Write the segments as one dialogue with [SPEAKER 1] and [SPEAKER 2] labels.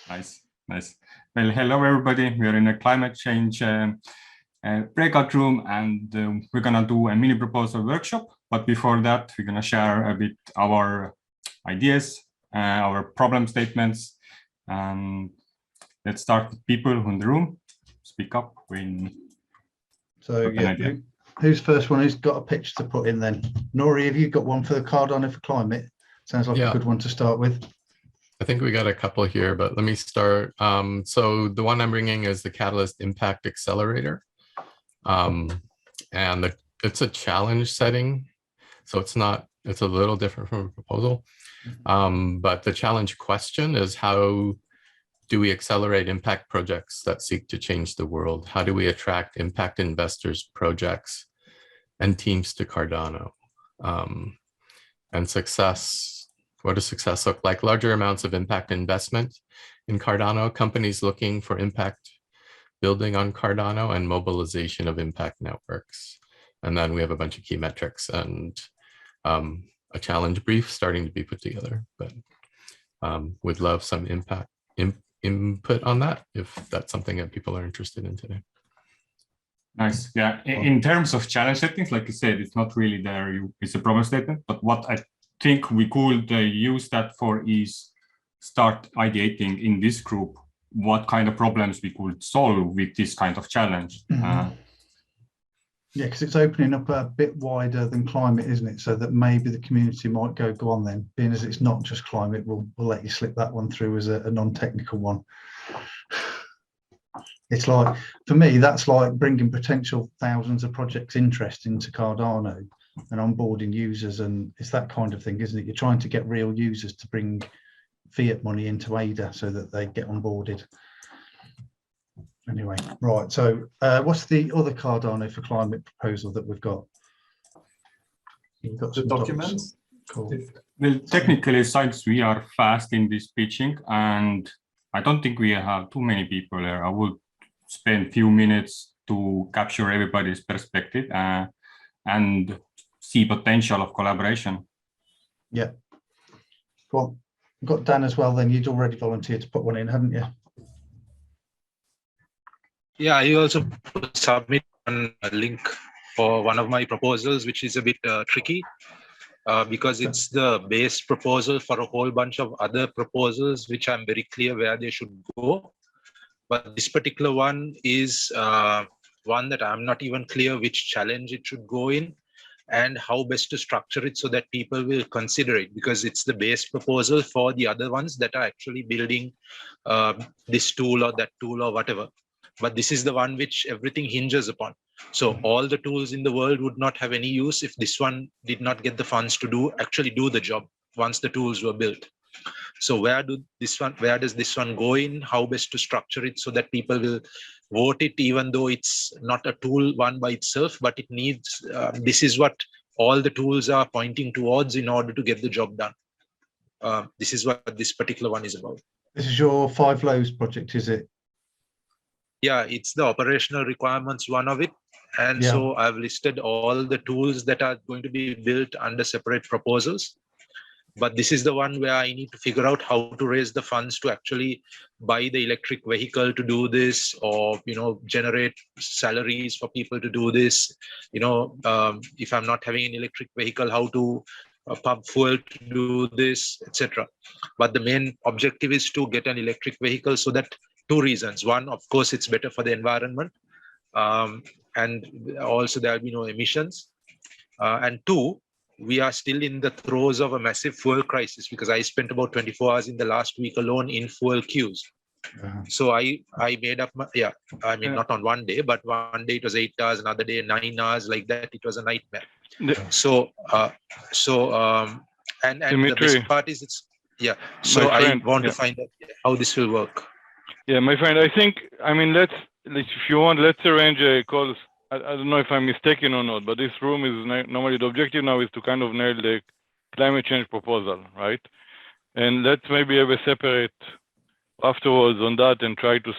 [SPEAKER 1] Nice, nice. Well, hello everybody. We are in a climate change breakout room, and we're gonna do a mini proposal workshop. But before that, we're gonna share a bit our ideas, our problem statements. Let's start with people in the room. Speak up when.
[SPEAKER 2] So yeah, who's first one? Who's got a pitch to put in then? Nori, have you got one for the Cardano for climate? Sounds like a good one to start with.
[SPEAKER 3] I think we got a couple here, but let me start. So the one I'm bringing is the Catalyst Impact Accelerator. It's a challenge setting. So it's a little different from a proposal. But the challenge question is, how do we accelerate impact projects that seek to change the world? How do we attract impact investors, projects, and teams to Cardano? And success. What does success look like? Larger amounts of impact investment in Cardano, companies looking for impact building on Cardano, and mobilization of impact networks. And then we have a bunch of key metrics and a challenge brief starting to be put together. But would love some input on that if that's something that people are interested in today.
[SPEAKER 1] Nice. Yeah. In terms of challenge settings, like you said, it's not really there. It's a problem statement. But what I think we could use that for is start ideating in this group what kind of problems we could solve with this kind of challenge.
[SPEAKER 2] Yeah, because it's opening up a bit wider than climate, isn't it? So that maybe the community might go on then, being as it's not just climate, we'll let you slip that one through as a non-technical one. It's like, for me, that's like bringing potential thousands of projects interest into Cardano and onboarding users, and it's that kind of thing, isn't it? You're trying to get real users to bring fiat money into ADA so that they get onboarded. Anyway, right, so what's the other Cardano for climate proposal that we've got? You've got some documents. Cool.
[SPEAKER 1] Well, technically, since we are fast in this pitching, and I don't think we have too many people here, I would spend a few minutes to capture everybody's perspective and see potential of collaboration.
[SPEAKER 2] Yeah. Well, we've got Dan as well then. You'd already volunteered to put one in, hadn't you?
[SPEAKER 4] Yeah, I also submit a link for one of my proposals, which is a bit tricky because it's the base proposal for a whole bunch of other proposals, which I'm very clear where they should go. But this particular one is one that I'm not even clear which challenge it should go in and how best to structure it so that people will consider it, because it's the base proposal for the other ones that are actually building this tool or that tool or whatever. But this is the one which everything hinges upon. So all the tools in the world would not have any use if this one did not get the funds to actually do the job once the tools were built. So where does this one go in? How best to structure it so that people will vote it, even though it's not a tool one by itself, but it needs, this is what all the tools are pointing towards in order to get the job done. This is what this particular one is about.
[SPEAKER 2] This is your 5 Lows project, is it?
[SPEAKER 4] Yeah, it's the operational requirements one of it. And so I've listed all the tools that are going to be built under separate proposals. But this is the one where I need to figure out how to raise the funds to actually buy the electric vehicle to do this, or, generate salaries for people to do this. If I'm not having an electric vehicle, how to pump fuel to do this, etc. But the main objective is to get an electric vehicle so that 2 reasons. One, of course, it's better for the environment. And also there will be no emissions. And 2, we are still in the throes of a massive fuel crisis, because I spent about 24 hours in the last week alone in fuel queues. So I made up not on one day, but one day it was 8 hours, another day 9 hours, like that. It was a nightmare. So the best part is so I want to find out how this will work.
[SPEAKER 5] Yeah, my friend, I think, let's if you want, let's arrange a call. I don't know if I'm mistaken or not, but this room is normally, the objective now is to kind of nail the climate change proposal, right? And let's maybe have a separate afterwards on that and try to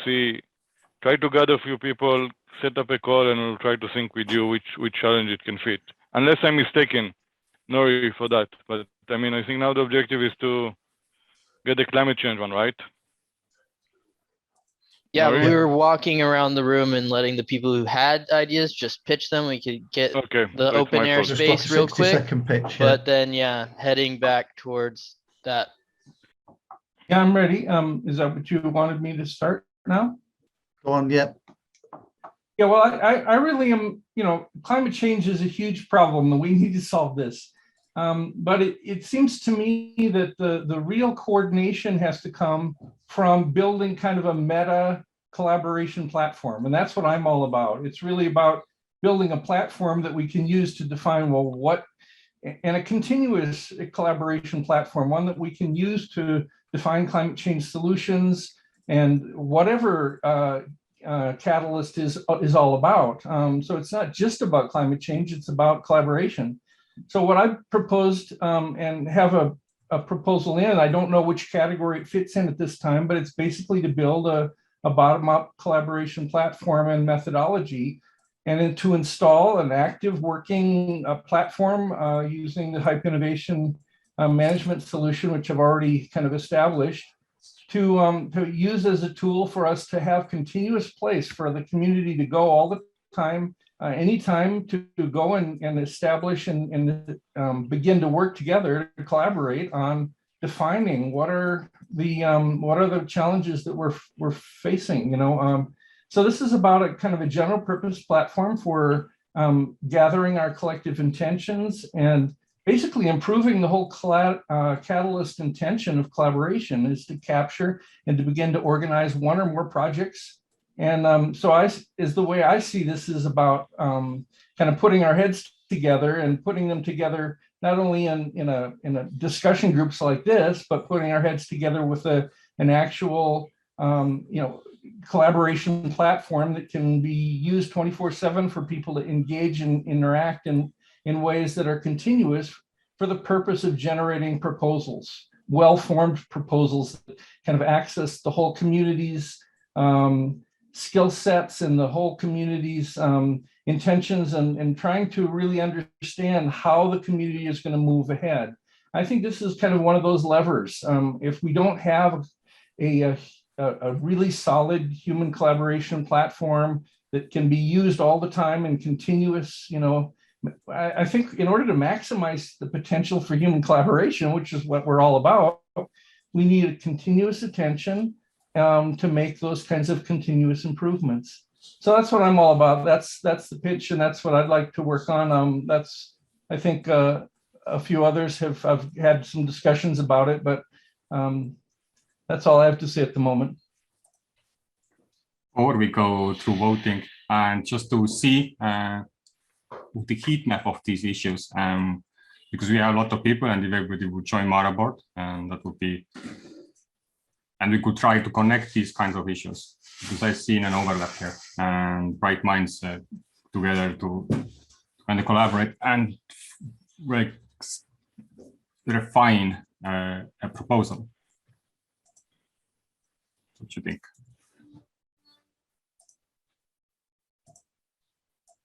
[SPEAKER 5] gather a few people, set up a call, and we'll try to think with you which challenge it can fit. Unless I'm mistaken, Nori, for that. But I think now the objective is to get the climate change one, right?
[SPEAKER 6] Yeah,
[SPEAKER 5] Marie?
[SPEAKER 6] we were walking around the room and letting the people who had ideas just pitch them. We could get
[SPEAKER 5] Okay,
[SPEAKER 6] the
[SPEAKER 5] so it's
[SPEAKER 6] open
[SPEAKER 5] my
[SPEAKER 6] air
[SPEAKER 5] fault.
[SPEAKER 2] Just like a
[SPEAKER 6] space real quick,
[SPEAKER 2] 60-second pitch.
[SPEAKER 6] but then yeah, heading back towards that.
[SPEAKER 7] Yeah, I'm ready. Is that what you wanted me to start now?
[SPEAKER 2] Go on, yep.
[SPEAKER 7] Yeah, well, I really am, climate change is a huge problem and we need to solve this. But it seems to me that the real coordination has to come from building kind of a meta collaboration platform. And that's what I'm all about. It's really about building a platform that we can use to define, well, what, and a continuous collaboration platform, one that we can use to define climate change solutions and whatever Catalyst is all about. So it's not just about climate change, it's about collaboration. So what I proposed and have a proposal in, I don't know which category it fits in at this time, but it's basically to build a bottom-up collaboration platform and methodology, and then to install an active working platform using the Hype Innovation management solution, which I've already kind of established, to use as a tool for us to have continuous place for the community to go all the time, anytime, to go and establish and begin to work together to collaborate on defining what are the challenges that we're facing. So this is about a kind of a general purpose platform for gathering our collective intentions and basically improving the whole Catalyst intention of collaboration is to capture and to begin to organize one or more projects. And so is the way I see this is about kind of putting our heads together and putting them together, not only in a discussion groups like this, but putting our heads together with an actual, collaboration platform that can be used 24/7 for people to engage and interact in ways that are continuous for the purpose of generating proposals, well-formed proposals that kind of access the whole community's skill sets and the whole community's intentions and trying to really understand how the community is going to move ahead. I think this is kind of one of those levers. If we don't have a really solid human collaboration platform that can be used all the time and continuous, I think in order to maximize the potential for human collaboration, which is what we're all about, we need a continuous attention to make those kinds of continuous improvements. So that's what I'm all about. That's the pitch, and that's what I'd like to work on. I think a few others have had some discussions about it, but that's all I have to say at the moment.
[SPEAKER 1] Or we go through voting and just to see the heat map of these issues, because we have a lot of people, and if everybody would join Mara board, and that would be, and we could try to connect these kinds of issues, because I've seen an overlap here, and bright minds together to kind of collaborate and like refine a proposal. What you think?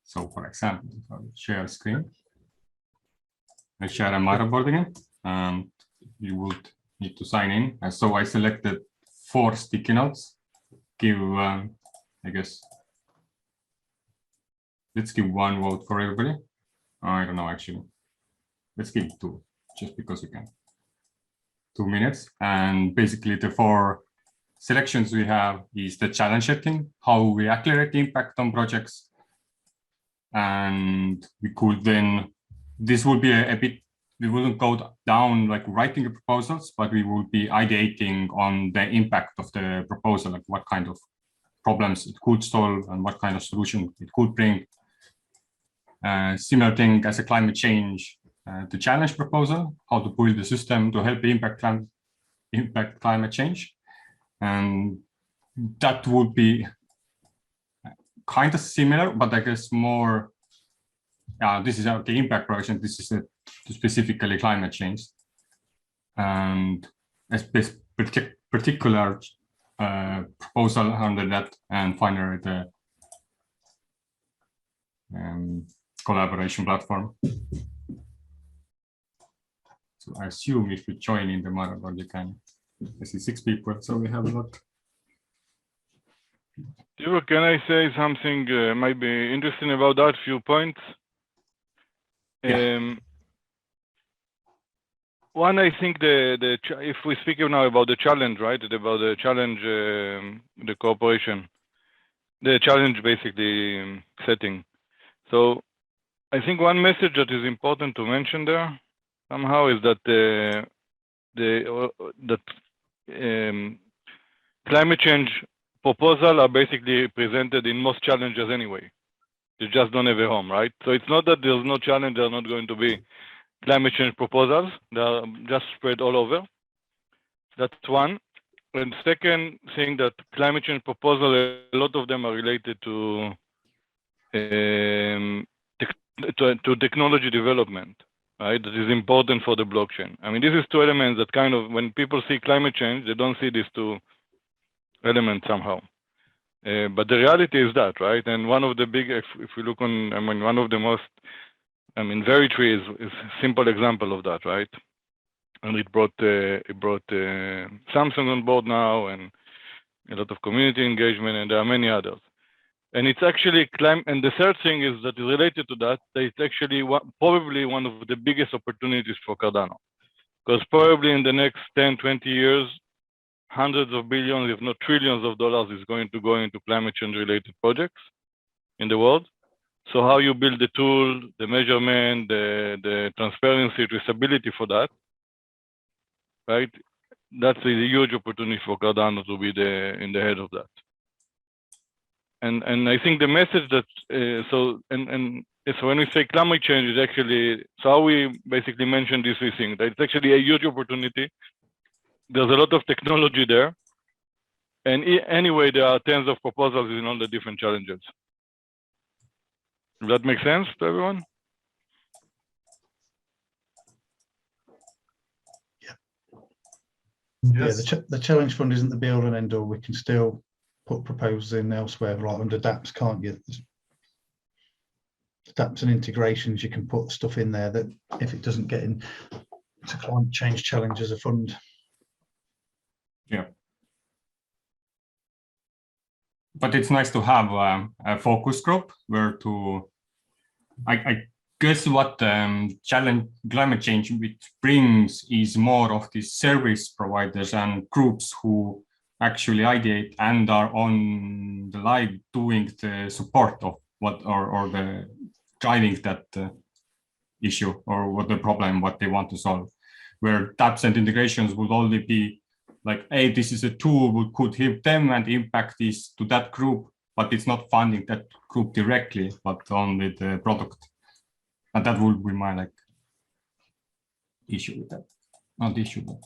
[SPEAKER 1] So for example, if I share screen, I share a Mara board again, and you would need to sign in. And so I selected 4 sticky notes. Give, I guess, let's give 1 vote for everybody. I don't know, actually. Let's give 2, just because we can. 2 minutes. And basically the 4 selections we have is the challenge setting, how we accelerate the impact on projects. And we could then, this would be a bit, we wouldn't go down like writing the proposals, but we would be ideating on the impact of the proposal, like what kind of problems it could solve and what kind of solution it could bring. Similar thing as a climate change, the challenge proposal, how to build the system to help impact climate change. And that would be kind of similar, but I guess more, this is the impact projection, this is specifically climate change. And a particular proposal under that, and finally the collaboration platform. So I assume if you join in the Mara board, you can, I see 6 people, so we have a lot.
[SPEAKER 5] Tevo, can I say something might be interesting about that? Few points.
[SPEAKER 1] Yeah.
[SPEAKER 5] One, I think if we speak now about the challenge, right? About the challenge, the cooperation, the challenge basically setting. So I think one message that is important to mention there somehow is that climate change proposals are basically presented in most challenges anyway. You just don't have a home, right? So it's not that there's no challenge, there are not going to be climate change proposals. They are just spread all over. That's one. And second thing, that climate change proposals, a lot of them are related to technology development, right? That is important for the blockchain. I mean, this is two elements that kind of, when people see climate change, they don't see these two elements somehow. But the reality is that, right? And one of the big, if we look on, I mean, one of the most, I mean, Veritry is a simple example of that, right? And it brought Samsung on board now, and a lot of community engagement, and there are many others. And it's actually and the third thing is that is related to that, that it's actually probably one of the biggest opportunities for Cardano. Because probably in the next 10, 20 years, hundreds of billions, if not trillions of dollars is going to go into climate change related projects in the world. So how you build the tool, the measurement, the transparency, traceability for that, right? That's a huge opportunity for Cardano to be in the head of that. And I think the message that, so when we say climate change is actually, so how we basically mentioned these three things, that it's actually a huge opportunity. There's a lot of technology there. And anyway, there are tens of proposals in all the different challenges. Does that make sense to everyone?
[SPEAKER 2] Yeah, the challenge fund isn't the be all and end all. We can still put proposals in elsewhere, like under dApps, can't you? dApps and integrations, you can put stuff in there that if it doesn't get in to climate change challenge as a fund.
[SPEAKER 1] Yeah. But it's nice to have a focus group where to, I guess what climate change brings is more of these service providers and groups who actually ideate and are on the live doing the support of what or the driving that issue or what the problem, what they want to solve. Where dApps and integrations would only be like, hey, this is a tool we could help them and impact this to that group, but it's not funding that group directly, but only the product. And that would be my issue with that. Not issue, but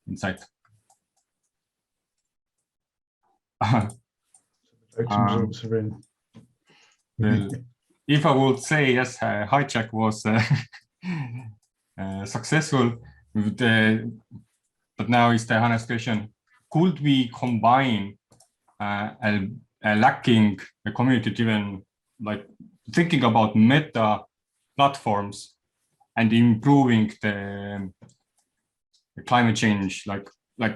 [SPEAKER 1] insight.
[SPEAKER 2] Results are in.
[SPEAKER 1] Well, if I would say yes, hijack was successful, but now is the honest question: could we combine a lacking community-driven, like thinking about meta platforms and improving the climate change, like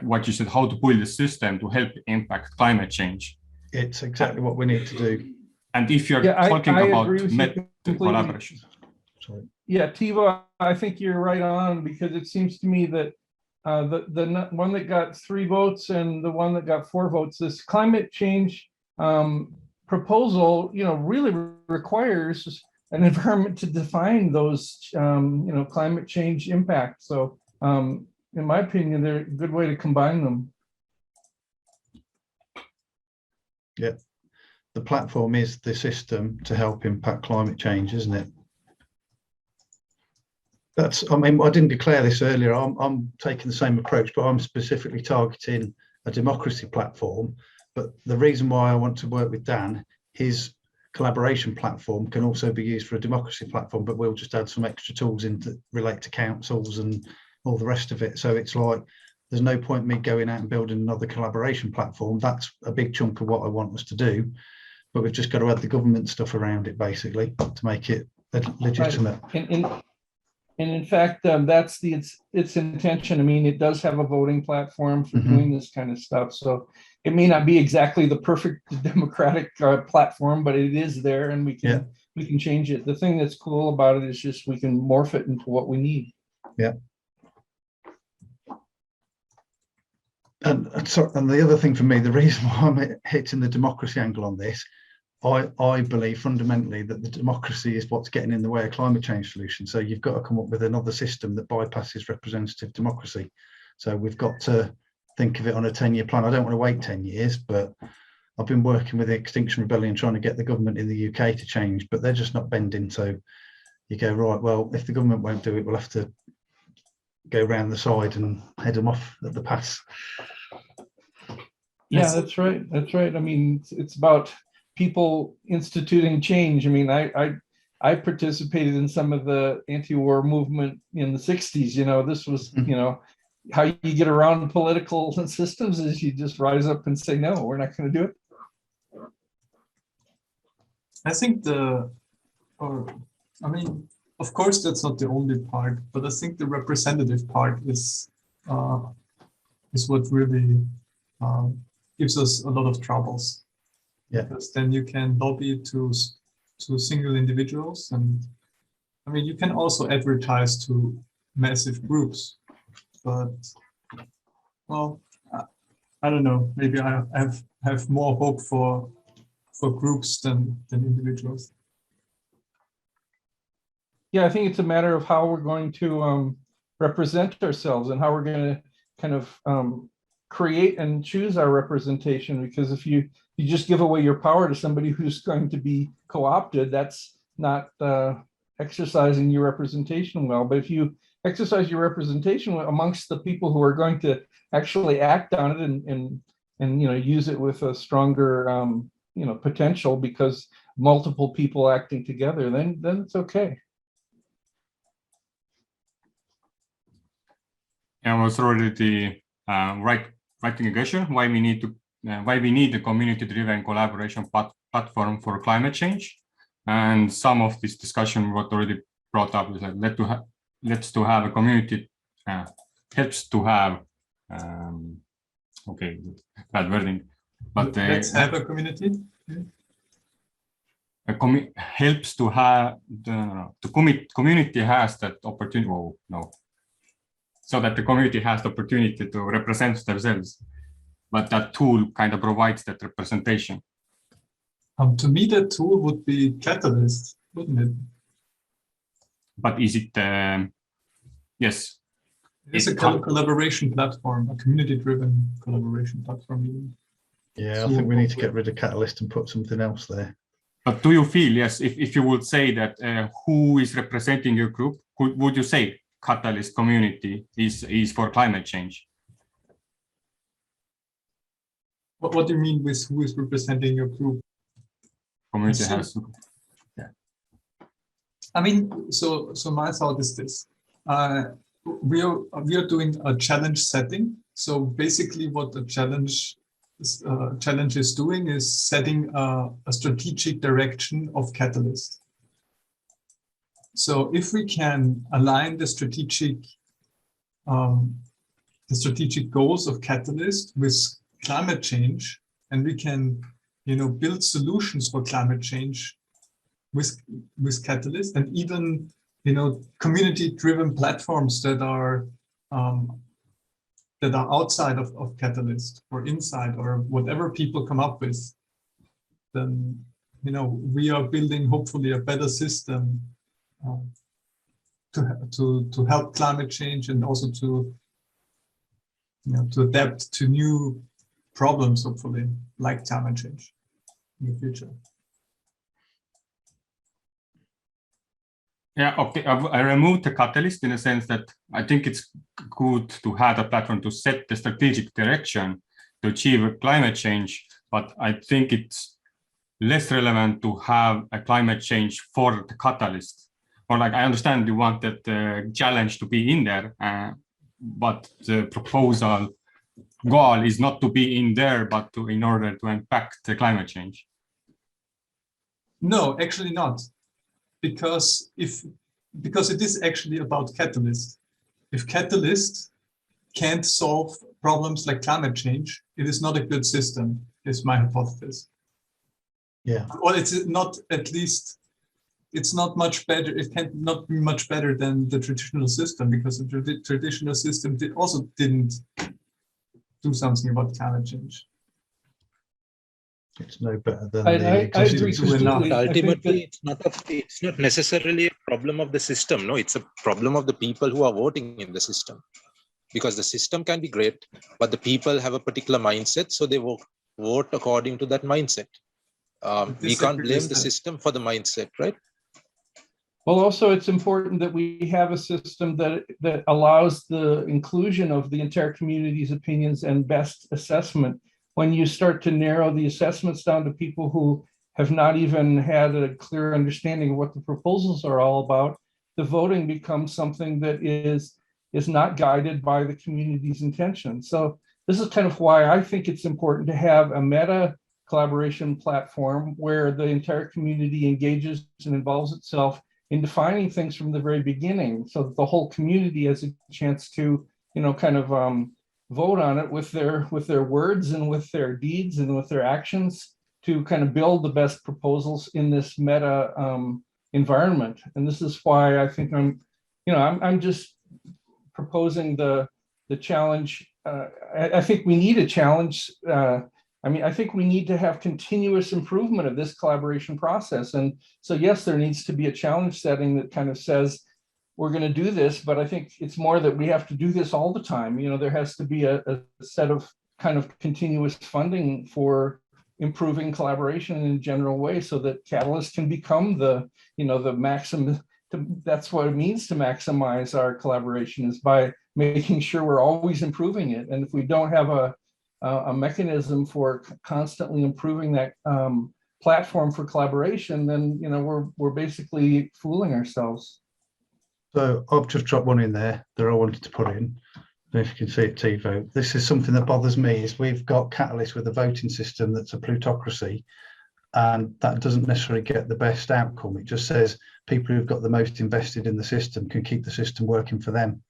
[SPEAKER 1] what you said, how to build a system to help impact climate change?
[SPEAKER 2] It's exactly what we need to do.
[SPEAKER 1] And if you're talking about meta collaboration.
[SPEAKER 2] Sorry.
[SPEAKER 7] Yeah, Tevo, I think you're right on, because it seems to me that the one that got 3 votes and the one that got 4 votes, this climate change proposal, really requires an environment to define those, climate change impacts. So, in my opinion, they're a good way to combine them.
[SPEAKER 2] Yeah, the platform is the system to help impact climate change, isn't it? I mean, I didn't declare this earlier. I'm taking the same approach, but I'm specifically targeting a democracy platform. But the reason why I want to work with Dan, his collaboration platform can also be used for a democracy platform, but we'll just add some extra tools in to relate to councils and all the rest of it. So it's like, there's no point me going out and building another collaboration platform. That's a big chunk of what I want us to do. But we've just got to add the government stuff around it, basically, to make it legitimate.
[SPEAKER 7] Right. And in fact, that's its intention. I mean, it does have a voting platform for doing this kind of stuff. So it may not be exactly the perfect democratic platform, but it is there, and we can change it. The thing that's cool about it is just we can morph it into what we need.
[SPEAKER 2] Yeah. And the other thing for me, the reason why I'm hitting the democracy angle on this, I believe fundamentally that the democracy is what's getting in the way of climate change solutions. So you've got to come up with another system that bypasses representative democracy. So we've got to think of it on a 10-year plan. I don't want to wait 10 years, but I've been working with the Extinction Rebellion trying to get the government in the UK to change, but they're just not bending. So you go, right, well, if the government won't do it, we'll have to go round the side and head them off at the pass.
[SPEAKER 7] Yeah, that's right. That's right. I mean, it's about people instituting change. I mean, I participated in some of the anti-war movement in the 60s. You know, this was, you know, how you get around political systems is you just rise up and say, no, we're not going to do it.
[SPEAKER 8] I think I mean, of course, that's not the only part, but I think the representative part is what really gives us a lot of troubles.
[SPEAKER 2] Yeah.
[SPEAKER 8] Because then you can lobby to single individuals, and I mean, you can also advertise to massive groups, but well, I don't know. Maybe I have more hope for groups than individuals.
[SPEAKER 7] Yeah, I think it's a matter of how we're going to represent ourselves and how we're going to kind of create and choose our representation. Because if you just give away your power to somebody who's going to be co-opted, that's not exercising your representation well. But if you exercise your representation amongst the people who are going to actually act on it and you know, use it with a stronger you know, potential because multiple people acting together, then it's okay.
[SPEAKER 1] And was already the writing a question why we need a community-driven collaboration platform for climate change, and some of this discussion what already brought up is like let's to have a community helps to have okay, bad wording, but
[SPEAKER 8] let's have a community.
[SPEAKER 1] Helps to have the community has that opportunity. Oh, no. So that the community has the opportunity to represent themselves, but that tool kind of provides that representation.
[SPEAKER 8] To me, that tool would be Catalyst, wouldn't it?
[SPEAKER 1] But is it? Yes.
[SPEAKER 8] It's a collaboration platform, a community-driven collaboration platform.
[SPEAKER 2] Yeah, I think we need to get rid of Catalyst and put something else there.
[SPEAKER 1] But do you feel, yes, if you would say that who is representing your group, would you say Catalyst community is for climate change?
[SPEAKER 8] What do you mean with who is representing your group?
[SPEAKER 1] Community has.
[SPEAKER 8] Yeah. I mean, so my thought is this: we are doing a challenge setting. So basically, what the challenge is doing is setting a strategic direction of Catalyst. So if we can align the strategic goals of Catalyst with climate change, and we can, you know, build solutions for climate change with Catalyst, and even, you know, community-driven platforms that are outside of Catalyst or inside or whatever people come up with, then, you know, we are building hopefully a better system to help climate change, and also to, you know, to adapt to new problems, hopefully, like climate change in the future.
[SPEAKER 1] Yeah, okay. I removed the Catalyst in the sense that I think it's good to have a platform to set the strategic direction to achieve climate change, but I think it's less relevant to have a climate change for the Catalyst. Or like, I understand you want that challenge to be in there, but the proposal goal is not to be in there, but in order to impact the climate change.
[SPEAKER 8] No, actually not. Because it is actually about Catalyst. If Catalyst can't solve problems like climate change, it is not a good system, is my hypothesis.
[SPEAKER 2] Yeah.
[SPEAKER 8] Well, it's not, at least, it's not much better. It can not be much better than the traditional system, because the traditional system also didn't do something about climate change.
[SPEAKER 2] It's no better than
[SPEAKER 7] I
[SPEAKER 2] the
[SPEAKER 7] agree
[SPEAKER 2] existing
[SPEAKER 8] completely.
[SPEAKER 2] system.
[SPEAKER 7] completely. I think
[SPEAKER 4] Ultimately,
[SPEAKER 7] that-
[SPEAKER 4] it's not necessarily a problem of the system. No, it's a problem of the people who are voting in the system. Because the system can be great, but the people have a particular mindset, so they vote according to that mindset. We can't blame the system for the mindset, right?
[SPEAKER 7] Well, also, it's important that we have a system that allows the inclusion of the entire community's opinions and best assessment. When you start to narrow the assessments down to people who have not even had a clear understanding of what the proposals are all about, the voting becomes something that is not guided by the community's intention. So this is kind of why I think it's important to have a meta collaboration platform where the entire community engages and involves itself in defining things from the very beginning, so that the whole community has a chance to, kind of vote on it with their words and with their deeds and with their actions to kind of build the best proposals in this meta environment. And this is why I think I'm just proposing the challenge. I think we need a challenge. I think we need to have continuous improvement of this collaboration process. And so, yes, there needs to be a challenge setting that kind of says, we're going to do this, but I think it's more that we have to do this all the time. There has to be a set of kind of continuous funding for improving collaboration in a general way, so that Catalyst can become the maximum. That's what it means to maximize our collaboration, is by making sure we're always improving it. And if we don't have a mechanism for constantly improving that platform for collaboration, then we're basically fooling ourselves.
[SPEAKER 2] So I've just dropped one in there that I wanted to put in. I don't know if you can see it, Tevo. This is something that bothers me, is we've got Catalyst with a voting system that's a plutocracy, and that doesn't necessarily get the best outcome. It just says people who've got the most invested in the system can keep the system working for them.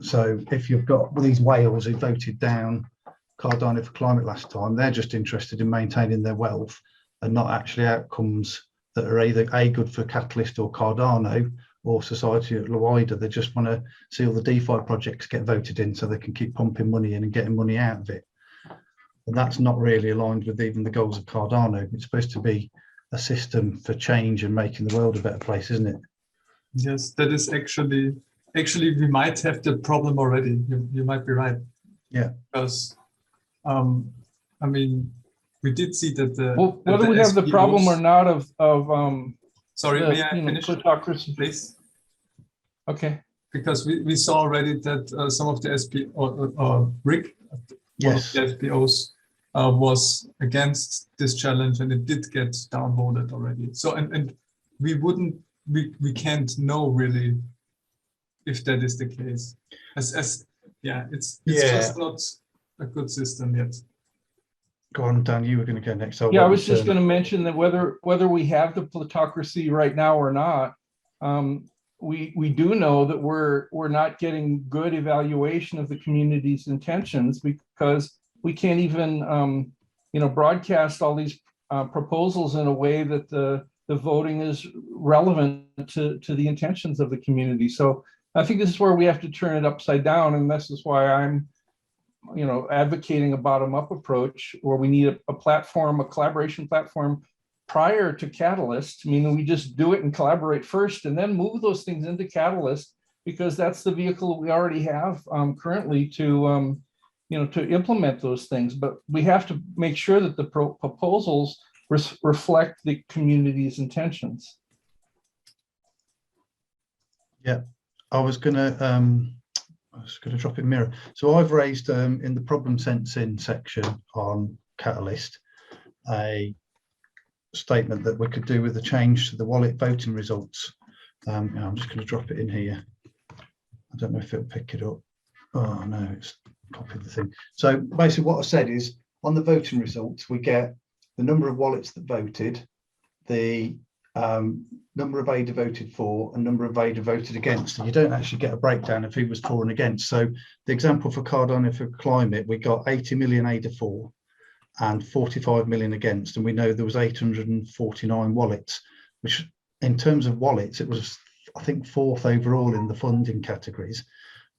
[SPEAKER 2] So if you've got these whales who voted down Cardano for climate last time, they're just interested in maintaining their wealth and not actually outcomes that are either good for Catalyst or Cardano or society at wider. They just want to see all the DeFi projects get voted in so they can keep pumping money in and getting money out of it. And that's not really aligned with even the goals of Cardano. It's supposed to be a system for change and making the world a better place, isn't it?
[SPEAKER 8] Yes, that is actually we might have the problem already. You might be right.
[SPEAKER 2] Yeah.
[SPEAKER 8] Because we did see that
[SPEAKER 7] whether we have the problem or not of
[SPEAKER 8] sorry, may I finish,
[SPEAKER 7] plutocracy,
[SPEAKER 8] please?
[SPEAKER 7] Okay.
[SPEAKER 8] Because we saw already that some of the SP or Rick,
[SPEAKER 2] yes,
[SPEAKER 8] one of the SPOs was against this challenge, and it did get downvoted already. So and we can't know really if that is the case. It's just not a good system yet.
[SPEAKER 2] Go on, Dan, you were going to go next.
[SPEAKER 7] Yeah, I was just going to mention that whether we have the plutocracy right now or not, we do know that we're not getting good evaluation of the community's intentions, because we can't even broadcast all these proposals in a way that the voting is relevant to the intentions of the community. So I think this is where we have to turn it upside down, and this is why I'm advocating a bottom-up approach, where we need a platform, a collaboration platform prior to Catalyst, meaning we just do it and collaborate first and then move those things into Catalyst, because that's the vehicle we already have currently to implement those things. But we have to make sure that the proposals reflect the community's intentions.
[SPEAKER 2] Yeah, I was going to drop in mirror. So I've raised in the problem sensing section on Catalyst a statement that we could do with a change to the wallet voting results. I'm just going to drop it in here. I don't know if it'll pick it up. Oh no, it's copied the thing. So basically what I said is, on the voting results, we get the number of wallets that voted, the number of Ada voted for and number of Ada voted against, and you don't actually get a breakdown of who was for and against. So the example for Cardano for climate, we got 80 million Ada for and 45 million against, and we know there was 849 wallets, which in terms of wallets, it was, I think, 4th overall in the funding categories.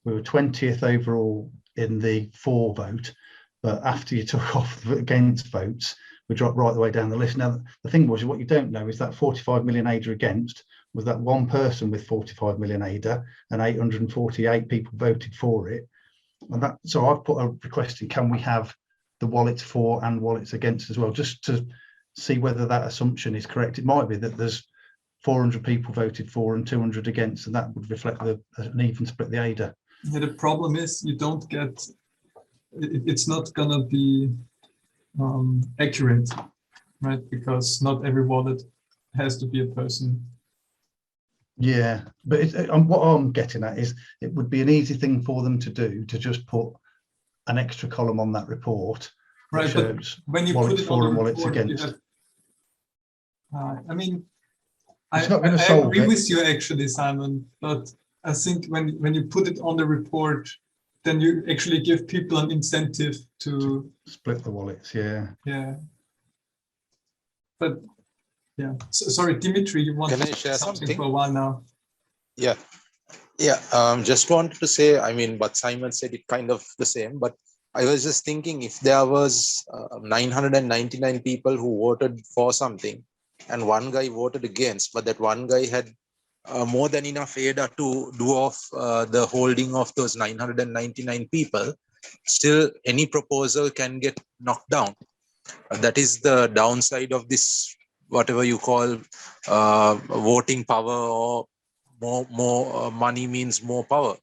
[SPEAKER 2] We were 20th overall in the for vote, but after you took off the against votes, we dropped right the way down the list. Now, the thing was, what you don't know is that 45 million Ada against was that one person with 45 million Ada and 848 people voted for it. And that, so I've put a request in, can we have the wallets for and wallets against as well, just to see whether that assumption is correct. It might be that there's 400 people voted for and 200 against, and that would reflect an even split the Ada.
[SPEAKER 8] Yeah, the problem is you don't get, it's not gonna be accurate, right? Because not every wallet has to be a person.
[SPEAKER 2] Yeah, but what I'm getting at is it would be an easy thing for them to do, to just put an extra column on that report,
[SPEAKER 8] right? But when you put it on the report, you have, I mean, I agree with you actually, Simon, but I think when you put it on the report, then you actually give people an incentive to
[SPEAKER 2] split the wallets. Yeah.
[SPEAKER 8] Yeah. But yeah, so, sorry, Dimitri, you want to share something for a while now?
[SPEAKER 4] Yeah. Just wanted to say, I mean, but Simon said it kind of the same, but I was just thinking, if there was 999 people who voted for something and one guy voted against, but that one guy had more than enough ADA to do off the holding of those 999 people, still any proposal can get knocked down. That is the downside of this, whatever you call voting power, or more money means more power,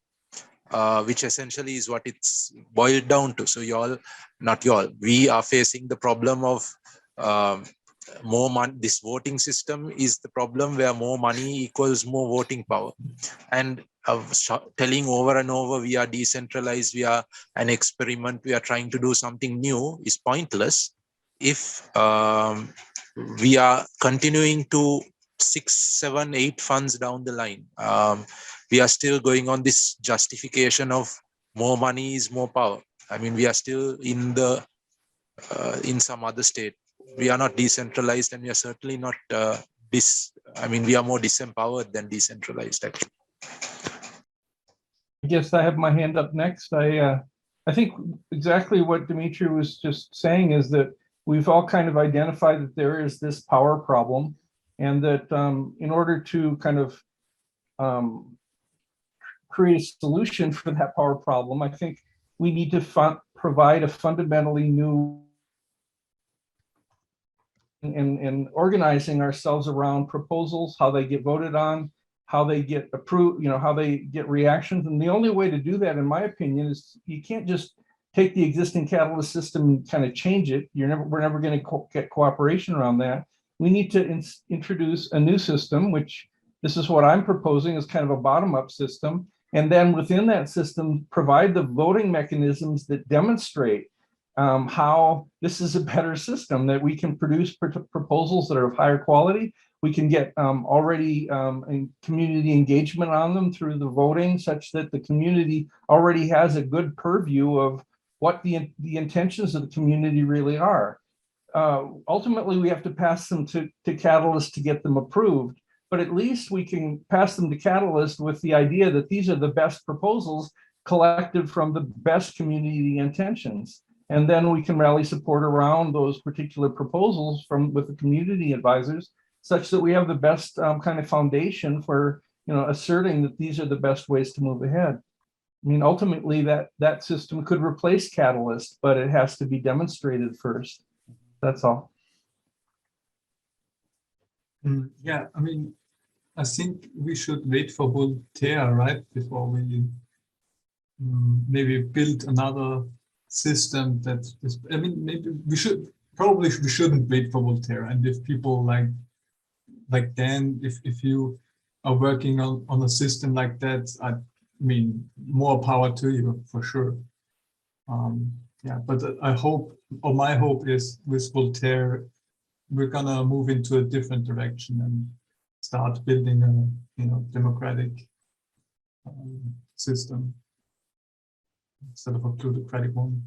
[SPEAKER 4] which essentially is what it's boiled down to. So we are facing the problem of more money. This voting system is the problem where more money equals more voting power, and telling over and over we are decentralized, we are an experiment, we are trying to do something new is pointless if we are continuing to 6, 7, 8 funds down the line. We are still going on this justification of more money is more power. I mean, we are still in some other state. We are not decentralized, and we are certainly not we are more disempowered than decentralized, actually.
[SPEAKER 7] I guess I have my hand up next. I think exactly what Dimitri was just saying is that we've all kind of identified that there is this power problem, and that in order to kind of create a solution for that power problem, I think we need to provide a fundamentally new and organizing ourselves around proposals, how they get voted on, how they get approved, how they get reactions. And the only way to do that, in my opinion, is you can't just take the existing Catalyst system and kind of change it. We're never going to get cooperation around that. We need to introduce a new system, which this is what I'm proposing, is kind of a bottom-up system. And then within that system, provide the voting mechanisms that demonstrate how this is a better system, that we can produce proposals that are of higher quality. We can get already community engagement on them through the voting, such that the community already has a good purview of what the intentions of the community really are. Ultimately, we have to pass them to Catalyst to get them approved, but at least we can pass them to Catalyst with the idea that these are the best proposals collected from the best community intentions. And then we can rally support around those particular proposals with the community advisors, such that we have the best kind of foundation for asserting that these are the best ways to move ahead. I mean, ultimately, that system could replace Catalyst, but it has to be demonstrated first. That's all.
[SPEAKER 8] Yeah, I mean, I think we should wait for Voltaire, right, before we maybe build another system that is, I mean, maybe we shouldn't wait for Voltaire. And if people like Dan, if you are working on a system like that, I mean, more power to you for sure. Yeah, but I hope, or my hope is, with Voltaire, we're gonna move into a different direction, and start building a democratic system instead of a plutocratic one.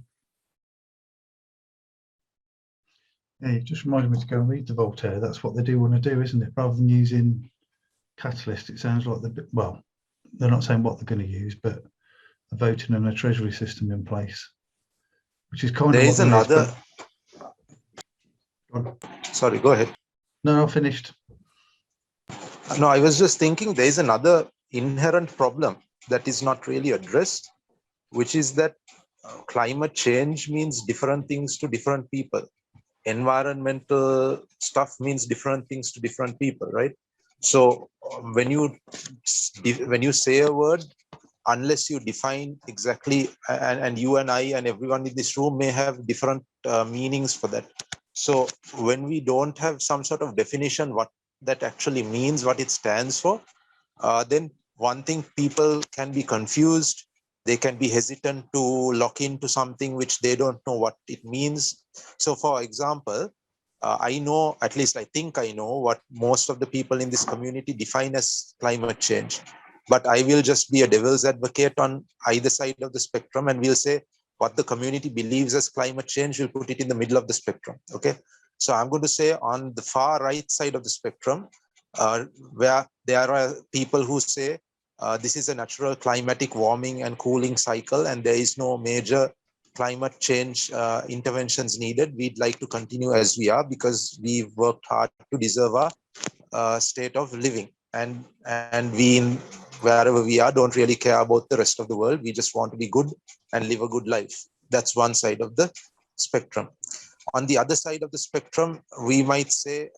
[SPEAKER 2] Yeah, you just reminded me to go and read the Voltaire. That's what they do want to do, isn't it? Rather than using Catalyst, it sounds like they're not saying what they're going to use, but a voting and a treasury system in place, which is kind of.
[SPEAKER 9] There is another. Sorry, go ahead.
[SPEAKER 2] No, I finished.
[SPEAKER 9] No, I was just thinking there is another inherent problem that is not really addressed, which is that climate change means different things to different people. Environmental stuff means different things to different people, right? So when you say a word, unless you define exactly, and you and I and everyone in this room may have different meanings for that. So when we don't have some sort of definition, what that actually means, what it stands for, then one thing, people can be confused. They can be hesitant to lock into something which they don't know what it means. So for example, I know, at least I think I know what most of the people in this community define as climate change. But I will just be a devil's advocate on either side of the spectrum, and we'll say what the community believes as climate change, we'll put it in the middle of the spectrum, okay? So I'm going to say on the far right side of the spectrum, where there are people who say this is a natural climatic warming and cooling cycle, and there is no major climate change interventions needed. We'd like to continue as we are because we've worked hard to deserve our state of living. And we, wherever we are, don't really care about the rest of the world. We just want to be good and live a good life. That's one side of the spectrum. On the other side of the spectrum, we might say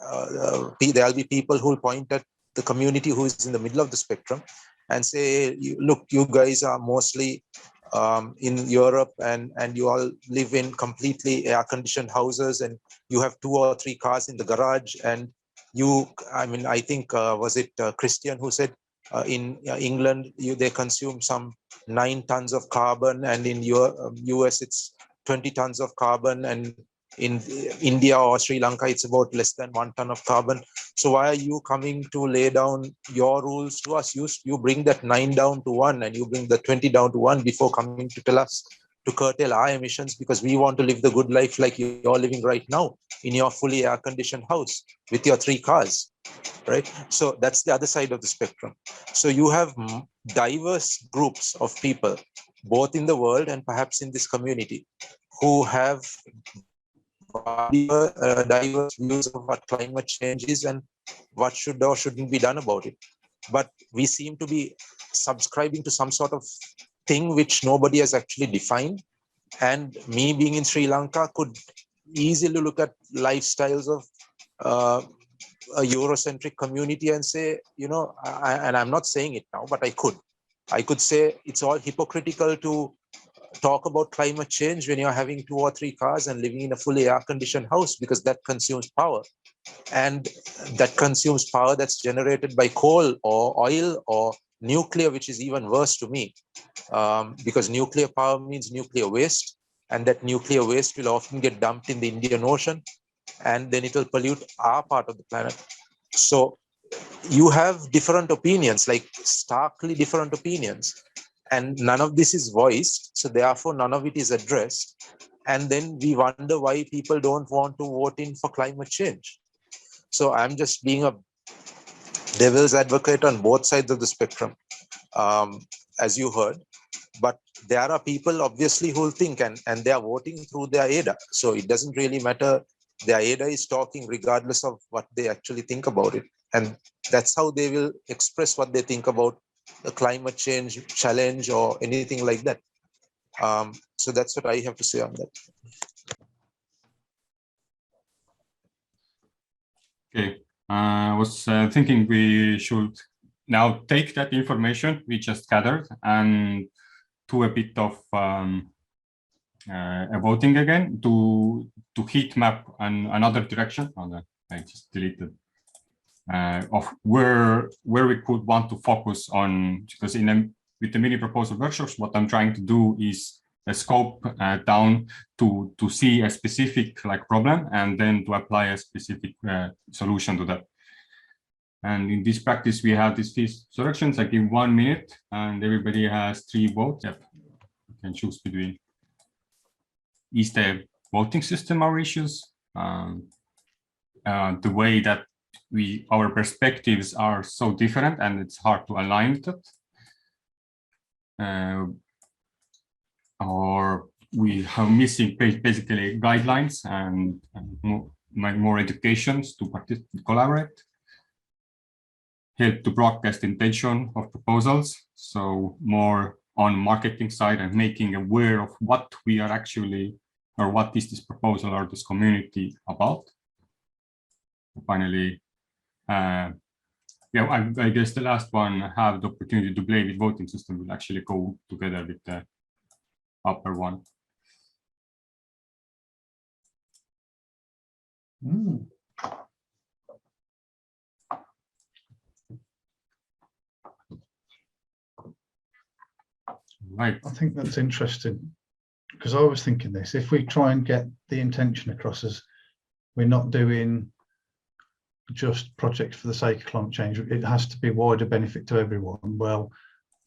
[SPEAKER 9] there'll be people who will point at the community who is in the middle of the spectrum and say, look, you guys are mostly in Europe and you all live in completely air-conditioned houses and you have 2 or 3 cars in the garage. And you, I mean, I think, was it Christian who said in England, they consume some 9 tons of carbon, and in US it's 20 tons of carbon, and in India or Sri Lanka, it's about less than 1 ton of carbon. So why are you coming to lay down your rules to us? You bring that 9 down to 1 and you bring the 20 down to 1 before coming to tell us to curtail our emissions, because we want to live the good life like you're living right now in your fully air-conditioned house with your 3 cars, right? So that's the other side of the spectrum. So you have diverse groups of people, both in the world and perhaps in this community, who have diverse views of what climate change is and what should or shouldn't be done about it. But we seem to be subscribing to some sort of thing which nobody has actually defined. And me being in Sri Lanka could easily look at lifestyles of a Eurocentric community and say, and I'm not saying it now, but I could say it's all hypocritical to talk about climate change when you're having 2 or 3 cars and living in a fully air-conditioned house, because that consumes power. And that consumes power that's generated by coal or oil or nuclear, which is even worse to me, because nuclear power means nuclear waste, and that nuclear waste will often get dumped in the Indian Ocean, and then it will pollute our part of the planet. So you have different opinions, like starkly different opinions. And none of this is voiced, so therefore none of it is addressed. And then we wonder why people don't want to vote in for climate change. So I'm just being a devil's advocate on both sides of the spectrum, as you heard. But there are people obviously who will think, and they are voting through their ADA. So it doesn't really matter. Their ADA is talking regardless of what they actually think about it. And that's how they will express what they think about the climate change challenge or anything like that. So that's what I have to say on that.
[SPEAKER 1] Okay, I was thinking we should now take that information we just gathered and do a bit of voting again to heat map another direction. I just deleted of where we could want to focus on, because with the mini proposal workshops, what I'm trying to do is a scope down to see a specific problem and then to apply a specific solution to that. And in this practice, we have these 3 instructions. I give 1 minute, and everybody has 3 votes. Yep. You can choose between. Is the voting system our issues? The way that our perspectives are so different, and it's hard to align with it. Or we are missing basically guidelines and more educations to collaborate. Help to broadcast intention of proposals, so more on marketing side and making aware of what we are actually, or what is this proposal or this community about. Finally, I guess the last one, have the opportunity to play with voting system, will actually go together with the upper one. Right.
[SPEAKER 2] I think that's interesting, because I was thinking this, if we try and get the intention across as we're not doing just projects for the sake of climate change, it has to be wider benefit to everyone. Well,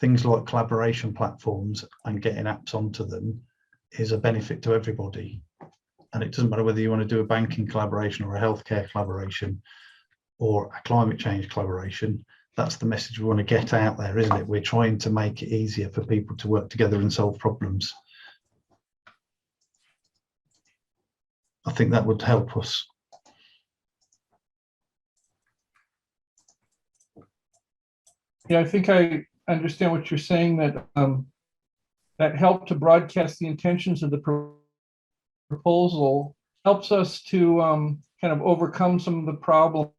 [SPEAKER 2] things like collaboration platforms and getting apps onto them is a benefit to everybody. And it doesn't matter whether you want to do a banking collaboration or a healthcare collaboration or a climate change collaboration. That's the message we want to get out there, isn't it? We're trying to make it easier for people to work together and solve problems. I think that would help us.
[SPEAKER 7] Yeah, I think I understand what you're saying, that that help to broadcast the intentions of the proposal helps us to kind of overcome some of the problems.